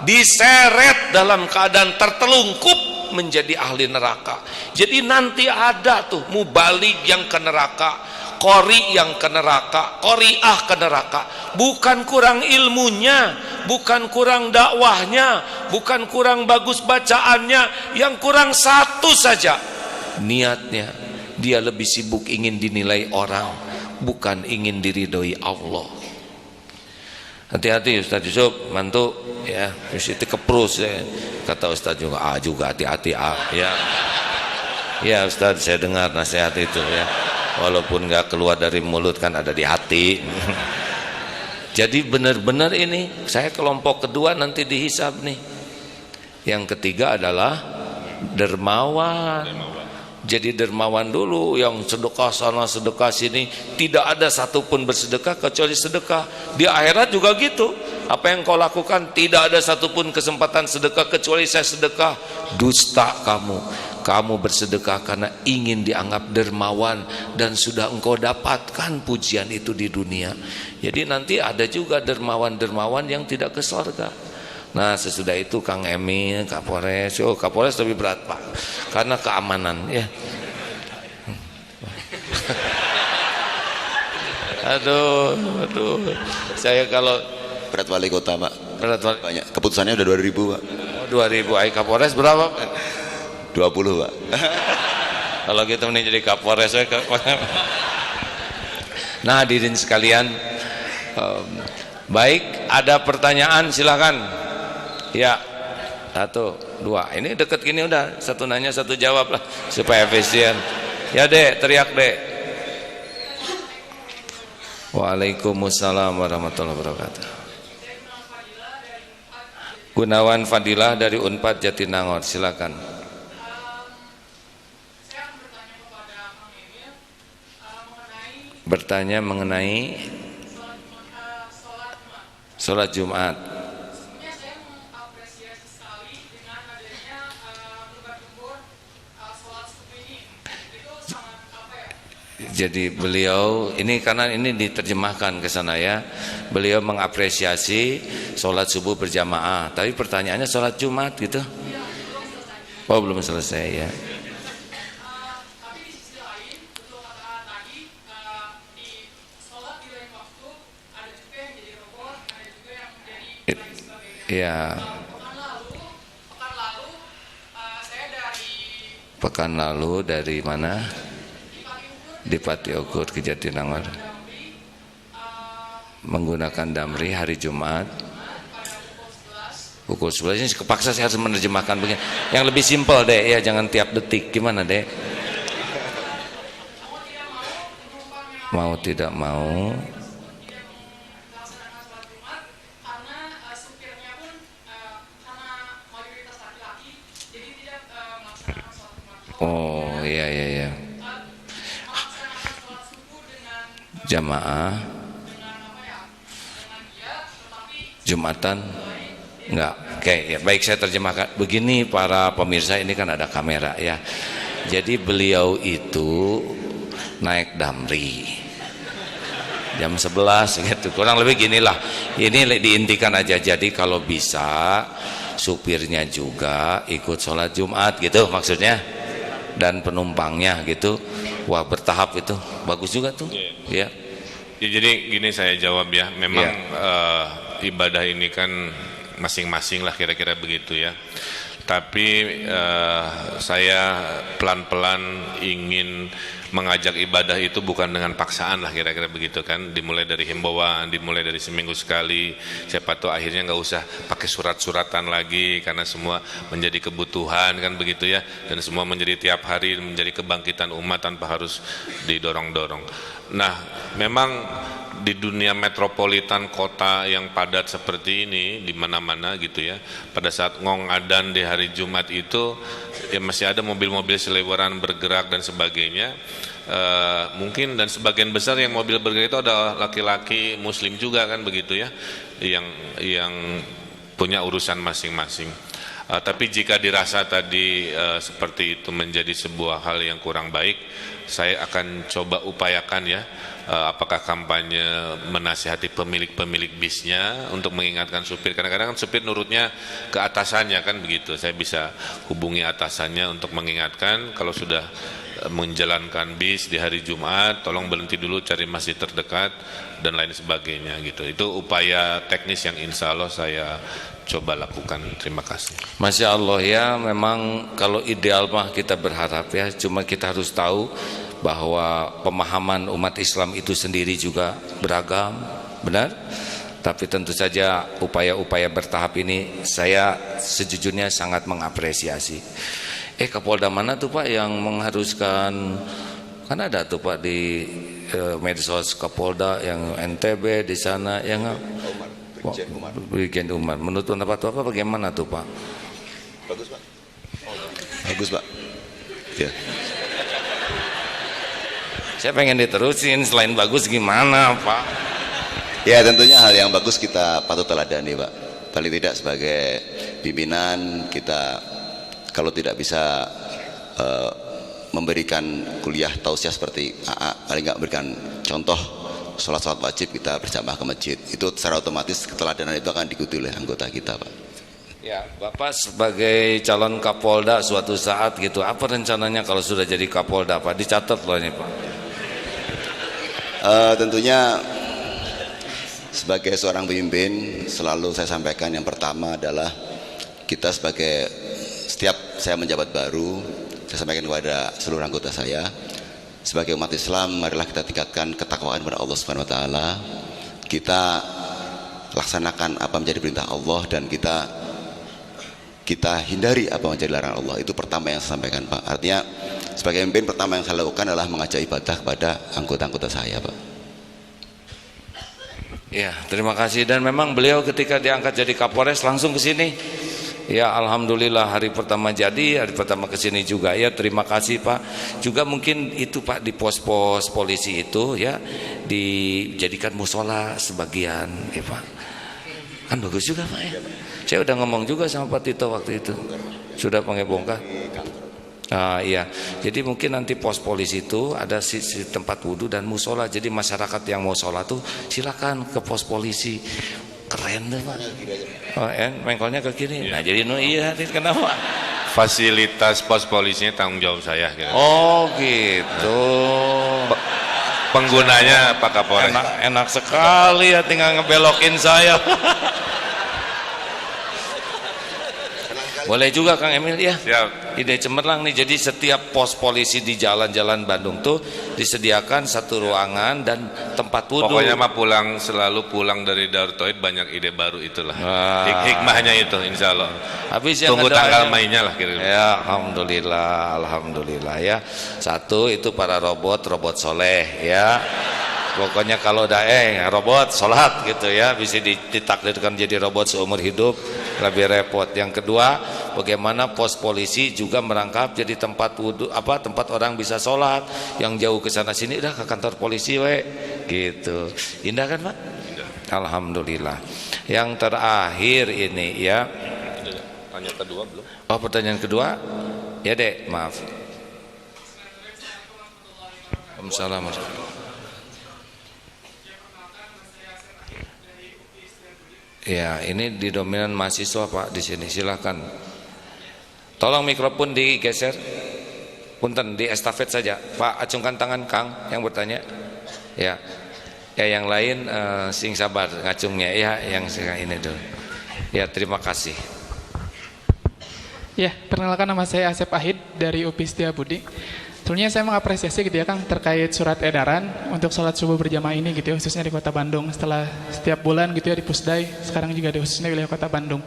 Speaker 1: Diseret dalam keadaan tertelungkup menjadi ahli neraka. Jadi nanti ada tuh mubalik yang ke neraka, qori yang ke neraka, qori'ah ke neraka. Bukan kurang ilmunya, bukan kurang dakwahnya, bukan kurang bagus bacaannya, yang kurang satu saja, niatnya. Dia lebih sibuk ingin dinilai orang, bukan ingin diridhoi Allah. Hati-hati Ustaz Yusuf, mantu ya, mesti keprus ya. Kata Ustaz juga, juga hati-hati ya. Ya Ustaz, saya dengar nasihat itu ya. Walaupun nggak keluar dari mulut kan ada di hati. Jadi benar-benar ini saya kelompok kedua nanti dihisab nih. Yang ketiga adalah dermawan. Jadi dermawan dulu, yang sedekah sana sedekah sini, tidak ada satupun bersedekah kecuali sedekah. Di akhirat juga gitu. Apa yang kau lakukan, tidak ada satupun kesempatan sedekah kecuali saya sedekah. Dusta kamu. Kamu bersedekah karena ingin dianggap dermawan, dan sudah engkau dapatkan pujian itu di dunia. Jadi nanti ada juga dermawan-dermawan yang tidak ke surga. Nah sesudah itu Kang Emil, Kapolres, Kapolres lebih berat Pak, karena keamanan ya. Aduh, saya kalau
Speaker 3: Berat wali kota Pak,
Speaker 1: berat wali,
Speaker 3: banyak, keputusannya udah 2000 Pak.
Speaker 1: 2000, Kapolres berapa?
Speaker 3: 20 Pak.
Speaker 1: Kalau gitu nih jadi Kapolres. Nah hadirin sekalian, baik, ada pertanyaan silakan. Ya, 1, 2. Ini deket gini udah, satu nanya satu jawab lah supaya efisien. Ya Dek, teriak Dek. Waalaikumsalam warahmatullahi wabarakatuh. Gunawan Fadilah dari Unpad Jatinangor, silakan. Bertanya mengenai sholat Jumat. Jadi beliau ini, karena ini diterjemahkan ke sana ya, beliau mengapresiasi sholat subuh berjamaah, tapi pertanyaannya sholat Jumat gitu. Oh belum selesai ya. Ya. Pekan lalu dari mana? Di Pati Ukur ke Jatinangor, menggunakan damri hari Jumat pukul 11. Ini kepaksa saya harus menerjemahkan begini. Yang lebih simpel Dek ya, jangan tiap detik. Gimana Dek? Mau tidak mau oh iya jamaah Jumatan enggak. Oke ya, baik, saya terjemahkan begini para pemirsa, ini kan ada kamera ya. Jadi beliau itu naik damri jam 11 gitu, kurang lebih ginilah. Ini diintikan aja, jadi kalau bisa supirnya juga ikut sholat Jumat gitu maksudnya, dan penumpangnya gitu. Wah bertahap itu bagus juga tuh ya.
Speaker 2: Ya, jadi gini saya jawab ya, memang ibadah ini kan masing-masing lah kira-kira begitu ya. Tapi saya pelan-pelan ingin mengajak ibadah itu bukan dengan paksaan lah kira-kira begitu kan. Dimulai dari himbauan, dimulai dari seminggu sekali. Siapa tahu akhirnya nggak usah pakai surat-suratan lagi, karena semua menjadi kebutuhan kan begitu ya. Dan semua menjadi tiap hari menjadi kebangkitan umat tanpa harus didorong-dorong. Nah memang di dunia metropolitan kota yang padat seperti ini di mana-mana gitu ya, pada saat ngong adan di hari Jumat itu ya masih ada mobil-mobil seliweran bergerak dan sebagainya. Mungkin dan sebagian besar yang mobil bergerak itu adalah laki-laki muslim juga kan begitu ya, yang punya urusan masing-masing. Tapi jika dirasa tadi seperti itu menjadi sebuah hal yang kurang baik, saya akan coba upayakan ya, apakah kampanye menasihati pemilik bisnya untuk mengingatkan supir. Kadang-kadang kan supir nurutnya ke atasannya kan begitu. Saya bisa hubungi atasannya untuk mengingatkan kalau sudah menjalankan bis di hari Jumat, tolong berhenti dulu cari masjid terdekat dan lain sebagainya gitu. Itu upaya teknis yang insya Allah saya coba lakukan. Terima kasih.
Speaker 1: Masya Allah ya, memang kalau ideal mah kita berharap ya, cuma kita harus tahu bahwa pemahaman umat Islam itu sendiri juga beragam, benar? Tapi tentu saja upaya-upaya bertahap ini saya sejujurnya sangat mengapresiasi. Kapolda mana tuh Pak yang mengharuskan, kan ada tuh Pak di medsos Kapolda yang NTB di sana yang Brigjen Umar. Menurut pendapat Bapak bagaimana tuh Pak?
Speaker 3: Bagus Pak. Bagus Pak. Ya.
Speaker 1: Saya pengen diterusin, selain bagus gimana Pak?
Speaker 3: Ya tentunya hal yang bagus kita patut teladani Pak. Paling tidak sebagai pimpinan kita kalau tidak bisa memberikan kuliah tausiah seperti AA, paling nggak memberikan contoh sholat wajib kita berjamaah ke masjid, itu secara otomatis keteladanan itu akan diikuti oleh anggota kita Pak.
Speaker 1: Ya, Bapak sebagai calon Kapolda suatu saat gitu, apa rencananya kalau sudah jadi Kapolda Pak? Dicatat loh ini Pak.
Speaker 3: Tentunya sebagai seorang pemimpin selalu saya sampaikan yang pertama adalah kita sebagai setiap saya menjabat baru, saya sampaikan kepada seluruh anggota saya, sebagai umat Islam marilah kita tingkatkan ketakwaan kepada Allah Subhanahu wa taala. Kita laksanakan apa menjadi perintah Allah dan kita hindari apa menjadi larangan Allah. Itu pertama yang saya sampaikan Pak. Artinya sebagai pemimpin pertama yang saya lakukan adalah mengajak ibadah kepada anggota-anggota saya Pak.
Speaker 1: Ya, terima kasih. Dan memang beliau ketika diangkat jadi Kapolres langsung ke sini. Ya, alhamdulillah hari pertama jadi, hari pertama ke sini juga. Ya, terima kasih Pak. Juga mungkin itu Pak di pos-pos polisi itu ya dijadikan musola sebagian, ya Pak. Kan bagus juga Pak ya. Saya udah ngomong juga sama Pak Tito waktu itu. Sudah panggil bongkar. Iya, jadi mungkin nanti pos polisi itu ada sisi tempat wudhu dan musola. Jadi masyarakat yang mau sholat tuh silakan ke pos polisi. Keren deh Pak. Mengkolnya ke kiri. Nah jadi iya kenapa?
Speaker 2: Fasilitas pos polisinya tanggung jawab saya. Gitu.
Speaker 1: Oh gitu.
Speaker 2: Penggunanya Pak Kapolres.
Speaker 1: Enak sekali ya, tinggal ngebelokin saya. Boleh juga Kang Emil ya.
Speaker 2: Siap.
Speaker 1: Ide cemerlang nih. Jadi setiap pos polisi di jalan-jalan Bandung tuh disediakan satu ruangan dan tempat wudhu.
Speaker 2: Pokoknya mah selalu pulang dari Darut Tauhid banyak ide baru itulah. Hikmahnya itu insya Allah.
Speaker 1: Habis
Speaker 2: tunggu tanggal mainnya lah kira-kira.
Speaker 1: Ya alhamdulillah ya. Satu itu para robot soleh ya. Pokoknya kalau udah robot sholat gitu ya, bisa ditakdirkan jadi robot seumur hidup, lebih repot. Yang kedua, bagaimana pos polisi juga merangkap jadi tempat wudhu, tempat orang bisa sholat. Yang jauh ke sana sini udah ke kantor polisi gitu. Indah kan Pak? Indah. Alhamdulillah. Yang terakhir ini ya.
Speaker 2: Tanya kedua belum?
Speaker 1: Oh, pertanyaan kedua? Ya Dek, maaf. Waalaikumsalam. Ya, ini didominan mahasiswa Pak di sini. Silakan. Tolong mikrofon digeser. Punten di estafet saja. Pak, acungkan tangan Kang yang bertanya. Ya. Ya yang lain sing sabar ngacungnya ya, yang ini dulu. Ya, terima kasih.
Speaker 7: Ya, perkenalkan nama saya Asep Ahid dari UPI Setiabudi. Sebetulnya saya mengapresiasi gitu ya Kang terkait surat edaran untuk sholat subuh berjamaah ini gitu ya, khususnya di Kota Bandung. Setelah setiap bulan gitu ya di Pusdai, sekarang juga di khususnya wilayah Kota Bandung.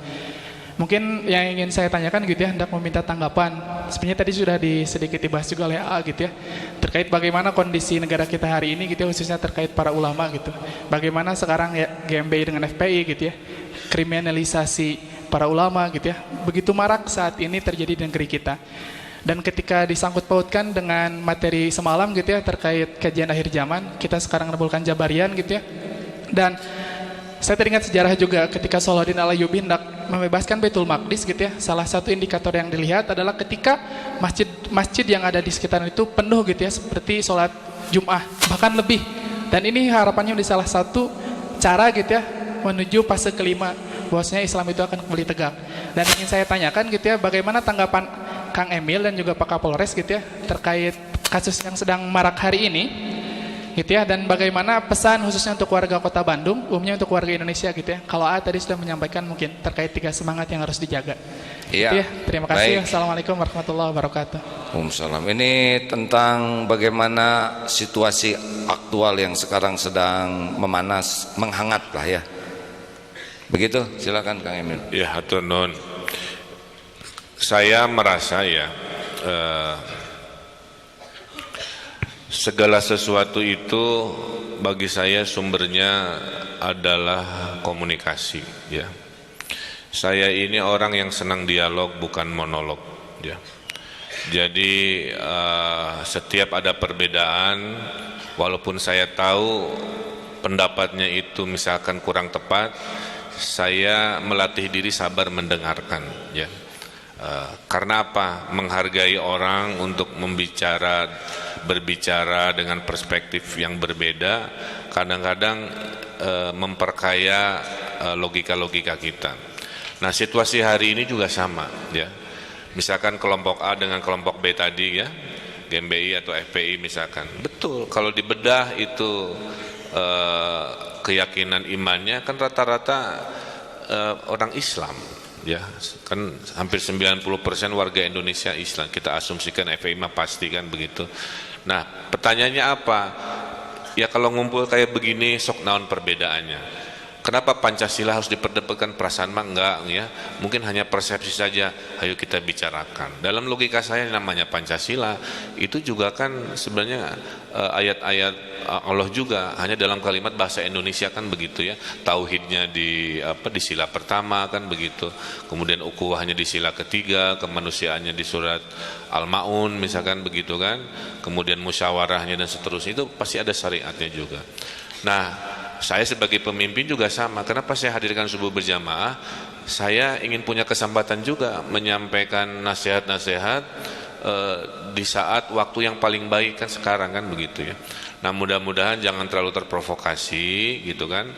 Speaker 7: Mungkin yang ingin saya tanyakan gitu ya, hendak meminta tanggapan. Sebenarnya tadi sudah sedikit dibahas juga oleh AA gitu ya, terkait bagaimana kondisi negara kita hari ini gitu ya, khususnya terkait para ulama gitu. Bagaimana sekarang ya GMBI dengan FPI gitu ya, kriminalisasi para ulama gitu ya, begitu marak saat ini terjadi di negeri kita. Dan ketika disangkut pautkan dengan materi semalam gitu ya, terkait kajian akhir zaman, kita sekarang menimbulkan Jabarian gitu ya. Dan saya teringat sejarah juga ketika Salahuddin Al-Ayyubi hendak membebaskan Baitul Maqdis gitu ya. Salah satu indikator yang dilihat adalah ketika masjid yang ada di sekitaran itu penuh gitu ya, seperti sholat Jum'ah, bahkan lebih. Dan ini harapannya di salah satu cara gitu ya menuju fase kelima, bahwasanya Islam itu akan kembali tegak. Dan ingin saya tanyakan gitu ya, bagaimana tanggapan Kang Emil dan juga Pak Kapolres gitu ya terkait kasus yang sedang marak hari ini gitu ya, dan bagaimana pesan khususnya untuk warga Kota Bandung, umumnya untuk warga Indonesia gitu ya. Kalau A tadi sudah menyampaikan mungkin terkait 3 semangat yang harus dijaga.
Speaker 1: Iya.
Speaker 7: Gitu ya. Terima kasih.
Speaker 1: Baik.
Speaker 7: Assalamualaikum warahmatullahi wabarakatuh.
Speaker 1: Waalaikumsalam. Ini tentang bagaimana situasi aktual yang sekarang sedang memanas, menghangat lah ya. Begitu, silakan Kang Emil.
Speaker 2: Ya, hatur nuhun. Saya merasa ya segala sesuatu itu bagi saya sumbernya adalah komunikasi ya. Saya ini orang yang senang dialog bukan monolog ya. Jadi setiap ada perbedaan, walaupun saya tahu pendapatnya itu misalkan kurang tepat, saya melatih diri sabar mendengarkan ya. Karena apa? Menghargai orang untuk berbicara dengan perspektif yang berbeda, kadang-kadang memperkaya logika-logika kita. Nah, situasi hari ini juga sama ya. Misalkan kelompok A dengan kelompok B tadi ya, GMBI atau FPI misalkan. Betul, kalau dibedah itu keyakinan imannya kan rata-rata orang Islam ya, kan hampir 90% warga Indonesia Islam. Kita asumsikan FPI mah pasti kan begitu. Nah, pertanyaannya apa? Ya kalau ngumpul kayak begini sok naon perbedaannya. Kenapa Pancasila harus diperdebatkan, perasaan mah enggak ya? Mungkin hanya persepsi saja. Ayo kita bicarakan. Dalam logika saya namanya Pancasila itu juga kan sebenarnya ayat-ayat Allah juga, hanya dalam kalimat bahasa Indonesia kan begitu ya. Tauhidnya di sila pertama kan begitu. Kemudian ukhuwahnya di sila ketiga, kemanusiaannya di surat Al-Maun misalkan begitu kan. Kemudian musyawarahnya dan seterusnya itu pasti ada syariatnya juga. Nah, saya sebagai pemimpin juga sama. Kenapa saya hadirkan subuh berjamaah? Saya ingin punya kesempatan juga menyampaikan nasihat-nasihat di saat waktu yang paling baik kan sekarang kan begitu ya. Nah, mudah-mudahan jangan terlalu terprovokasi gitu kan.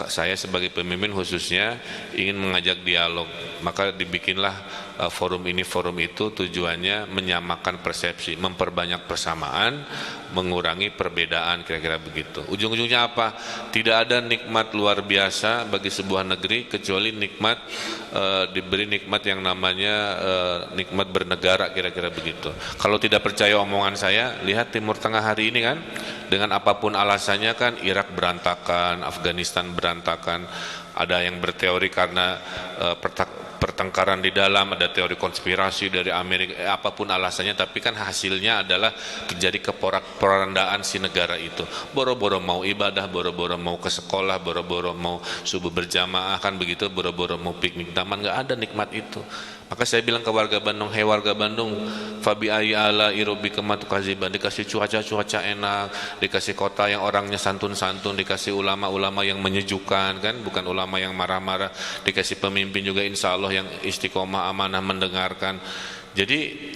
Speaker 2: Saya sebagai pemimpin khususnya ingin mengajak dialog. Maka dibikinlah forum ini, forum itu, tujuannya menyamakan persepsi, memperbanyak persamaan, mengurangi perbedaan, kira-kira begitu. Ujung-ujungnya apa? Tidak ada nikmat luar biasa bagi sebuah negeri kecuali nikmat diberi nikmat yang namanya nikmat bernegara, kira-kira begitu. Kalau tidak percaya omongan saya, lihat Timur Tengah hari ini kan, dengan apapun alasannya kan, Irak berantakan, Afghanistan berantakan. Ada yang berteori karena pertengkaran di dalam, ada teori konspirasi dari Amerika, apapun alasannya, tapi kan hasilnya adalah terjadi keporak-porandaan si negara itu. Boro-boro mau ibadah, boro-boro mau ke sekolah, boro-boro mau subuh berjamaah kan begitu, boro-boro mau piknik taman, nggak ada nikmat itu. Maka saya bilang ke warga Bandung, hei warga Bandung, fabi ayyi ala rabbika tukadziban, dikasih cuaca enak, dikasih kota yang orangnya santun-santun, dikasih ulama-ulama yang menyejukkan kan, bukan ulama yang marah-marah, dikasih pemimpin juga insya Allah yang istiqomah, amanah, mendengarkan. Jadi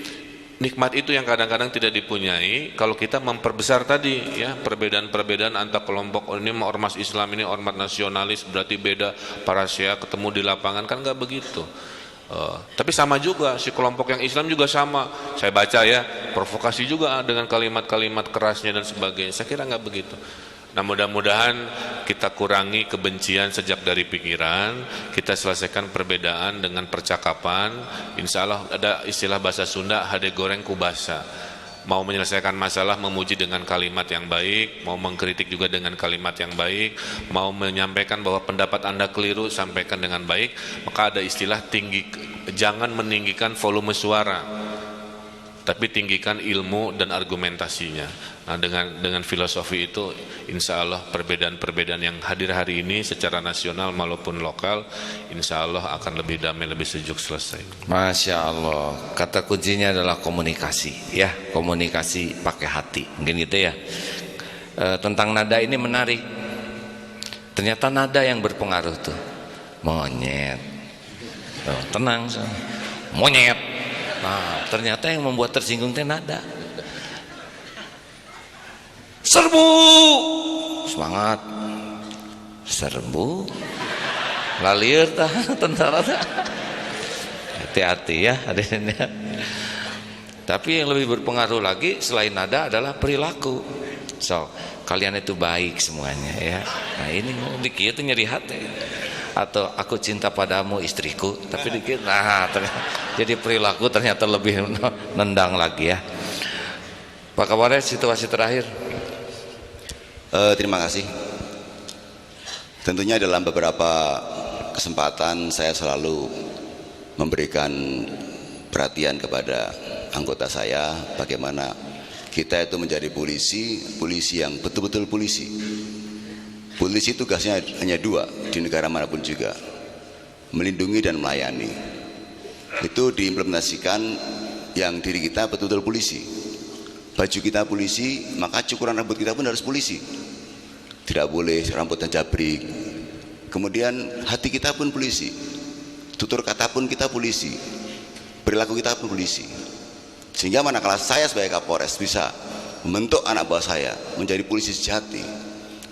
Speaker 2: nikmat itu yang kadang-kadang tidak dipunyai kalau kita memperbesar tadi ya, perbedaan-perbedaan antar kelompok. Ini ormas Islam, ini ormas nasionalis, berarti beda. Para Syiah ketemu di lapangan kan nggak begitu. Tapi sama juga si kelompok yang Islam juga sama. Saya baca ya, provokasi juga dengan kalimat-kalimat kerasnya dan sebagainya. Saya kira nggak begitu. Nah, mudah-mudahan kita kurangi kebencian sejak dari pikiran, kita selesaikan perbedaan dengan percakapan. Insya Allah ada istilah bahasa Sunda, hade goreng kubasa. mau menyelesaikan masalah memuji dengan kalimat yang baik, mau mengkritik juga dengan kalimat yang baik, mau menyampaikan bahwa pendapat Anda keliru sampaikan dengan baik. Maka ada istilah jangan meninggikan volume suara, tapi tinggikan ilmu dan argumentasinya. Nah, dengan filosofi itu, insya Allah perbedaan-perbedaan yang hadir hari ini secara nasional maupun lokal, insya Allah akan lebih damai, lebih sejuk selesai.
Speaker 1: Masya Allah, kata kuncinya adalah komunikasi, ya, komunikasi pakai hati, mungkin gitu ya. Tentang nada ini menarik. Ternyata nada yang berpengaruh tuh. Monyet, tenang, monyet. Nah, ternyata yang membuat tersinggung teh nada. Serbu, semangat, serbu, lalir tah tentara tah. Hati-hati ya hadirin ya. Tapi yang lebih berpengaruh lagi selain nada adalah perilaku. So, kalian itu baik semuanya ya. Nah ini dikit itu nyeri hati. Atau aku cinta padamu istriku, tapi dikit nah jadi perilaku ternyata lebih nendang lagi ya. Pak Kapolres, situasi terakhir.
Speaker 3: Terima kasih. Tentunya dalam beberapa kesempatan saya selalu memberikan perhatian kepada anggota saya bagaimana kita itu menjadi polisi yang betul-betul polisi. Polisi tugasnya hanya dua di negara manapun juga, melindungi dan melayani. Itu diimplementasikan yang diri kita betul-betul polisi. Baju kita polisi, maka cukuran rambut kita pun harus polisi. Tidak boleh rambutnya jabrik. Kemudian hati kita pun polisi. Tutur kata pun kita polisi. Perilaku kita pun polisi. Sehingga manakala saya sebagai Kapolres bisa membentuk anak buah saya menjadi polisi sejati,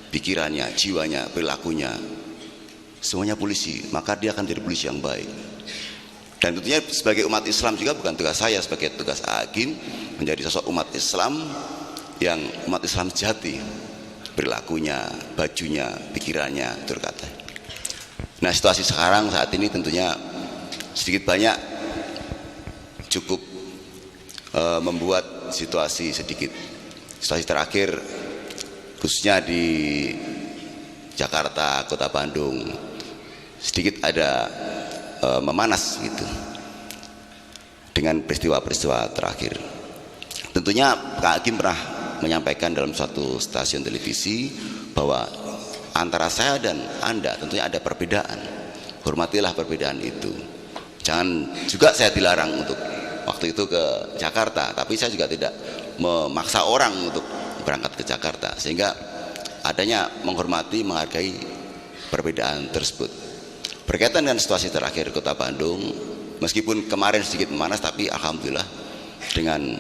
Speaker 3: pikirannya, jiwanya, perilakunya, semuanya polisi, maka dia akan jadi polisi yang baik. Dan tentunya sebagai umat Islam juga bukan tugas saya sebagai tugas hakim menjadi sosok umat Islam yang umat Islam sejati, perilakunya, bajunya, pikirannya, tutur kata. Nah, situasi sekarang saat ini tentunya sedikit banyak cukup membuat situasi sedikit. Situasi terakhir khususnya di Jakarta, Kota Bandung sedikit ada memanas gitu dengan peristiwa-peristiwa terakhir. Tentunya Pak Hakim pernah menyampaikan dalam suatu stasiun televisi bahwa antara saya dan Anda tentunya ada perbedaan. Hormatilah perbedaan itu. Jangan juga saya dilarang untuk waktu itu ke Jakarta, tapi saya juga tidak memaksa orang untuk berangkat ke Jakarta, sehingga adanya menghormati, menghargai perbedaan tersebut. Berkaitan dengan situasi terakhir Kota Bandung, meskipun kemarin sedikit memanas, tapi alhamdulillah dengan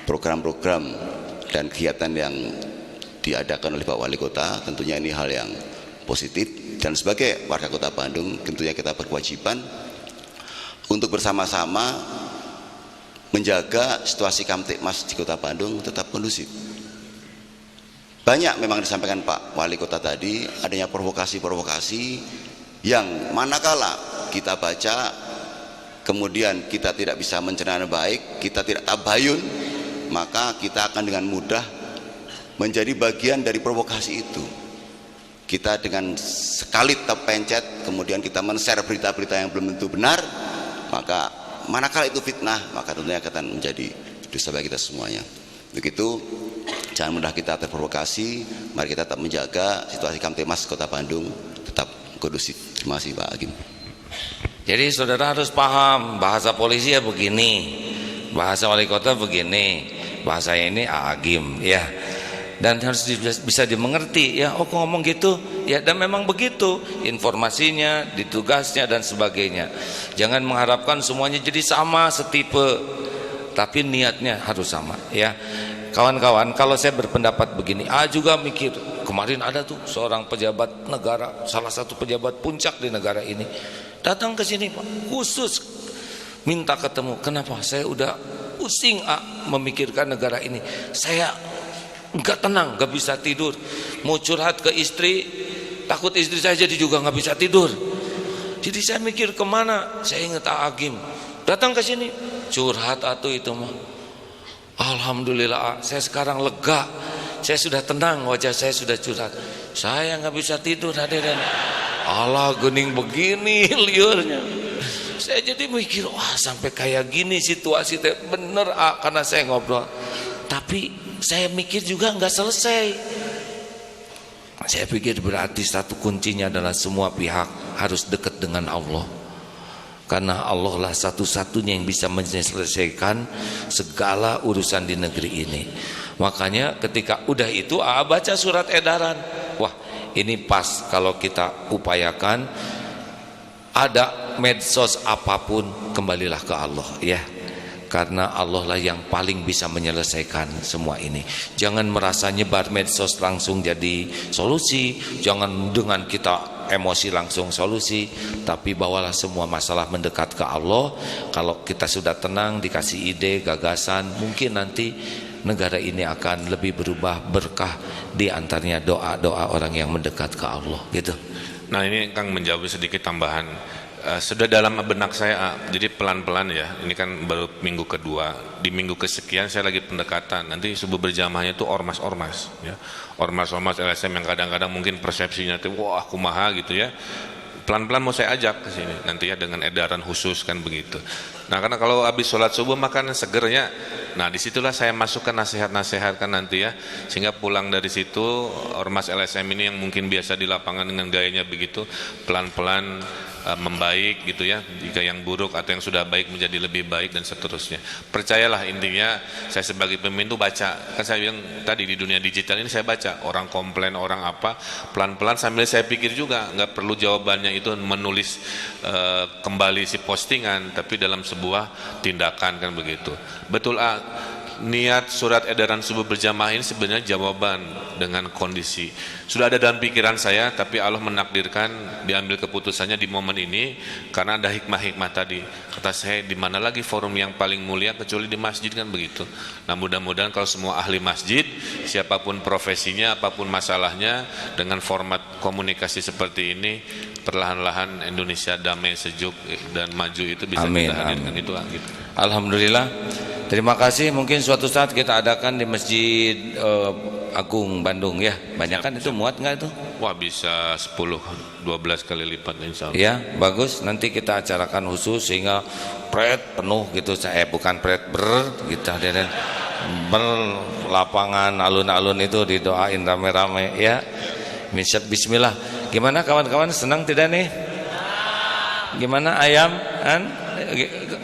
Speaker 3: program-program dan kegiatan yang diadakan oleh Pak Wali Kota, tentunya ini hal yang positif. Dan sebagai warga Kota Bandung, tentunya kita berkewajiban untuk bersama-sama menjaga situasi Kamtipmas di Kota Bandung tetap kondusif. Banyak memang disampaikan Pak Wali Kota tadi, adanya provokasi-provokasi yang manakala kita baca kemudian kita tidak bisa mencerna baik, kita tidak tabayun, maka kita akan dengan mudah menjadi bagian dari provokasi itu. Kita dengan sekali terpencet kemudian kita men-share berita-berita yang belum tentu benar, maka manakala itu fitnah, maka tentunya akan menjadi dosa bagi kita semuanya. Begitu, jangan mudah kita terprovokasi, mari kita tetap menjaga situasi Kamtipmas Kota Bandung tetap kondusif. Terima kasih Pak Hakim.
Speaker 1: Jadi saudara harus paham, bahasa polisi ya begini, bahasa wali kota begini, bahasanya ini Agim ya. Dan harus bisa dimengerti ya. Oh kok ngomong gitu ya, dan memang begitu informasinya, ditugasnya dan sebagainya. Jangan mengharapkan semuanya jadi sama setipe, tapi niatnya harus sama ya. Kawan-kawan, kalau saya berpendapat begini, juga mikir kemarin ada tuh seorang pejabat negara, salah satu pejabat puncak di negara ini datang ke sini Pak, khusus minta ketemu. Kenapa? Saya udah pusing memikirkan negara ini, saya nggak tenang, nggak bisa tidur, mau curhat ke istri, takut istri saya jadi juga nggak bisa tidur. Jadi saya mikir kemana, saya ingat Agim datang ke sini curhat itu mah. Alhamdulillah, saya sekarang lega. Saya sudah tenang, wajah saya sudah curhat. Saya nggak bisa tidur hadirin. Allah gening begini liurnya. Saya jadi mikir, wah sampai kayak gini situasi bener karena saya ngobrol. Tapi saya mikir juga nggak selesai. Saya pikir berarti satu kuncinya adalah semua pihak harus dekat dengan Allah. Karena Allah lah satu-satunya yang bisa menyelesaikan segala urusan di negeri ini. Makanya ketika udah itu baca surat edaran. Wah ini pas kalau kita upayakan. Ada medsos apapun kembalilah ke Allah ya. Karena Allah lah yang paling bisa menyelesaikan semua ini. Jangan merasa nyebar medsos langsung jadi solusi. Jangan dengan kita emosi langsung solusi, tapi bawalah semua masalah mendekat ke Allah. Kalau kita sudah tenang, dikasih ide, gagasan, mungkin nanti negara ini akan lebih berubah, berkah di antaranya doa-doa orang yang mendekat ke Allah gitu.
Speaker 2: Nah ini Kang menjawab sedikit tambahan. Sudah dalam benak saya, jadi pelan-pelan ya. Ini kan baru minggu kedua. Di minggu kesekian saya lagi pendekatan. Nanti subuh berjamaahnya itu ormas-ormas, ya. Ormas-ormas LSM yang kadang-kadang mungkin persepsinya itu wah kumaha gitu ya. Pelan-pelan mau saya ajak ke sini nanti ya dengan edaran khusus kan begitu. Nah karena kalau habis sholat subuh makan segernya. Nah disitulah saya masukkan nasihat-nasihat kan nanti ya. Sehingga pulang dari situ ormas LSM ini yang mungkin biasa di lapangan dengan gayanya begitu pelan-pelan membaik gitu ya. Jika yang buruk atau yang sudah baik menjadi lebih baik dan seterusnya. Percayalah intinya saya sebagai pemimpin itu baca. Kan saya bilang tadi di dunia digital ini saya baca orang komplain orang apa pelan-pelan sambil saya pikir juga nggak perlu jawabannya itu menulis kembali si postingan tapi dalam sebuah tindakan kan begitu. Betul niat surat edaran subuh berjamaah ini sebenarnya jawaban dengan kondisi sudah ada dalam pikiran saya, tapi Allah menakdirkan diambil keputusannya di momen ini karena ada hikmah-hikmah tadi. Kata saya di mana lagi forum yang paling mulia kecuali di masjid kan begitu. Nah mudah-mudahan kalau semua ahli masjid siapapun profesinya apapun masalahnya dengan format komunikasi seperti ini perlahan-lahan Indonesia damai sejuk dan maju itu bisa
Speaker 1: amin,
Speaker 2: kita hadirkan
Speaker 1: amin.
Speaker 2: Itu gitu.
Speaker 1: Alhamdulillah. Terima kasih. Mungkin suatu saat kita adakan di Masjid Agung Bandung ya. Banyak kan itu muat nggak itu?
Speaker 2: Wah bisa 10-12 kali lipat insya Allah.
Speaker 1: Ya bagus. Nanti kita acarakan khusus sehingga pret penuh gitu. Bukan pret kita dan lapangan alun-alun itu didoain rame-rame ya. Bismillah. Gimana kawan-kawan senang tidak nih? Gimana ayam?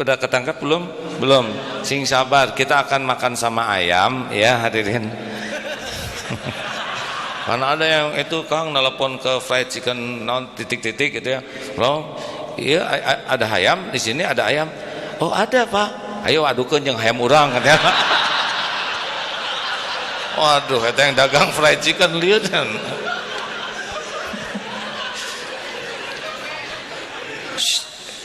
Speaker 1: Udah ketangkap belum? Belum. Sing sabar, kita akan makan sama ayam ya hadirin. Karena ada yang itu Kang nelpon ke fried chicken titik-titik gitu ya. Bro, iya ada ayam di sini ada ayam. Oh ada Pak. Ayo adukeun jeung ayam urang katanya. Waduh, eta yang dagang fried chicken lieu kan.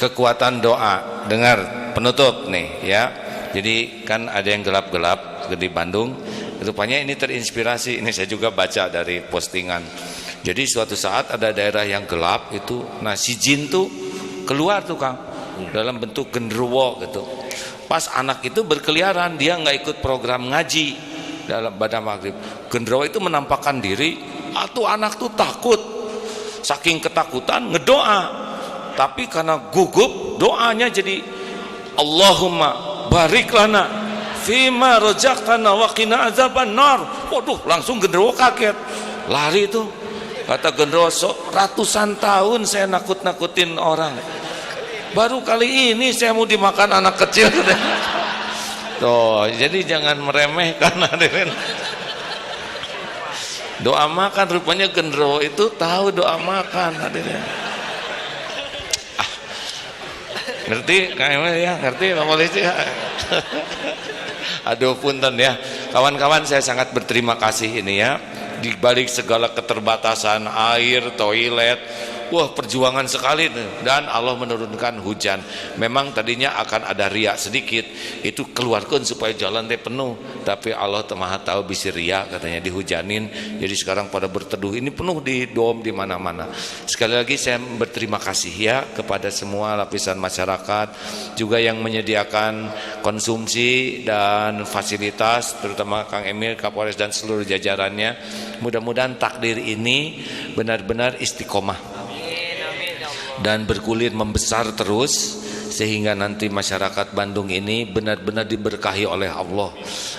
Speaker 1: Kekuatan doa. Dengar penutup nih ya. Jadi kan ada yang gelap-gelap di Bandung. Rupanya ini terinspirasi. Ini saya juga baca dari postingan. Jadi suatu saat ada daerah yang gelap itu, nah si jin tuh keluar tuh Kang dalam bentuk genderuwo gitu. Pas anak itu berkeliaran, dia nggak ikut program ngaji dalam pada maghrib. Genderuwo itu menampakkan diri. Tuh anak tuh takut, saking ketakutan ngedoa. Tapi karena gugup doanya jadi Allahumma barik lana fima razaqtana wa qina azaban nar. Waduh, langsung genderuwo kaget. Lari itu. Kata genderuwo, ratusan tahun saya nakut-nakutin orang. Baru kali ini saya mau dimakan anak kecil. Tuh, jadi jangan meremehkan hadirin. Doa makan rupanya genderuwo itu tahu doa makan hadirin. Ngerti kayaknya ya, ngerti Pak Polisi ya. Aduh punten ya. Kawan-kawan saya sangat berterima kasih ini ya. Di balik segala keterbatasan air, toilet, wah perjuangan sekali dan Allah menurunkan hujan. Memang tadinya akan ada riak sedikit, itu keluarkan supaya jalan teh penuh, tapi Allah Maha tahu bisa riak katanya dihujanin. Jadi sekarang pada berteduh, ini penuh di dom di mana-mana. Sekali lagi saya berterima kasih ya kepada semua lapisan masyarakat juga yang menyediakan konsumsi dan fasilitas, terutama Kang Emil, Kapolres dan seluruh jajarannya. Mudah-mudahan takdir ini benar-benar istiqomah dan bergulir membesar terus, sehingga nanti masyarakat Bandung ini benar-benar diberkahi oleh Allah.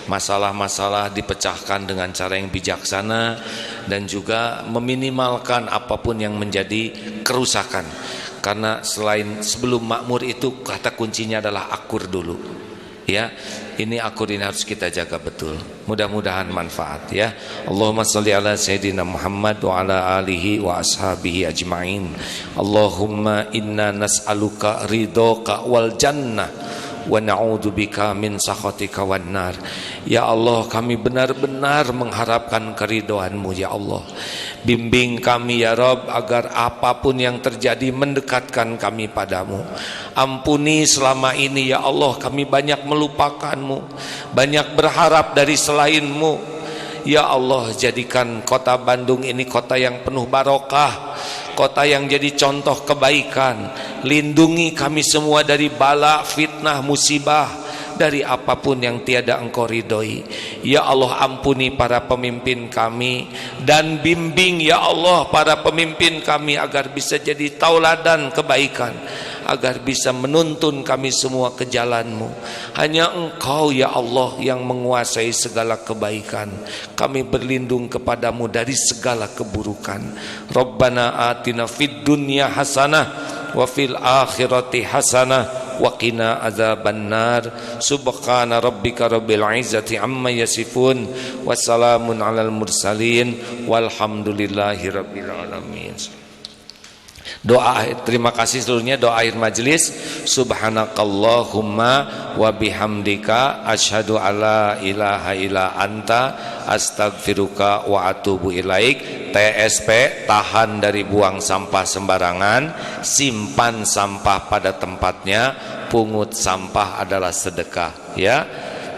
Speaker 1: Masalah-masalah dipecahkan dengan cara yang bijaksana dan juga meminimalkan apapun yang menjadi kerusakan. Karena selain sebelum makmur itu kata kuncinya adalah akur dulu. Ya, ini akur ini harus kita jaga betul. Mudah-mudahan manfaat ya. Allahumma shalli ala sayyidina Muhammad wa ala alihi wa ashabihi ajmain. Allahumma inna nas'aluka ridhoka wal jannah wa na'udzubika min sakhatika wan nar. Ya Allah, kami benar-benar mengharapkan keridhoan-Mu ya Allah. Bimbing kami ya Rabb agar apapun yang terjadi mendekatkan kami padamu. Ampuni selama ini ya Allah, kami banyak melupakan-Mu, banyak berharap dari selain-Mu. Ya Allah, jadikan kota Bandung ini kota yang penuh barokah, kota yang jadi contoh kebaikan. Lindungi kami semua dari bala, fitnah, musibah, dari apapun yang tiada Engkau ridhoi. Ya Allah, ampuni para pemimpin kami dan bimbing ya Allah para pemimpin kami agar bisa jadi tauladan kebaikan, agar bisa menuntun kami semua ke jalan-Mu. Hanya Engkau ya Allah yang menguasai segala kebaikan. Kami berlindung kepadamu dari segala keburukan. Rabbana atina fid dunya hasanah wa fil akhirati hasanah wa qina adzabannar. Subhana rabbika rabbil izzati amma yasifun wa salamun alal mursalin walhamdulillahi rabbil alamin. Doa terima kasih seluruhnya, doa akhir majelis. Subhanakallahumma wa bihamdika asyhadu alla ilaha illa anta astaghfiruka wa atubu ilaik. TSP, tahan dari buang sampah sembarangan, simpan sampah pada tempatnya, pungut sampah adalah sedekah ya.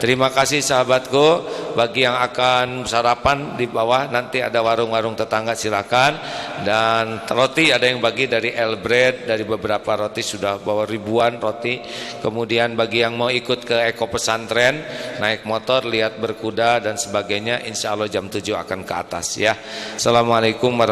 Speaker 1: Terima kasih sahabatku. Bagi yang akan sarapan di bawah nanti ada warung-warung tetangga, silakan. Dan roti ada yang bagi dari Elbread, dari beberapa roti sudah bawa ribuan roti. Kemudian bagi yang mau ikut ke Eko Pesantren, naik motor, lihat berkuda dan sebagainya, insya Allah jam 7 akan ke atas ya. Assalamualaikum warahmatullahi wabarakatuh.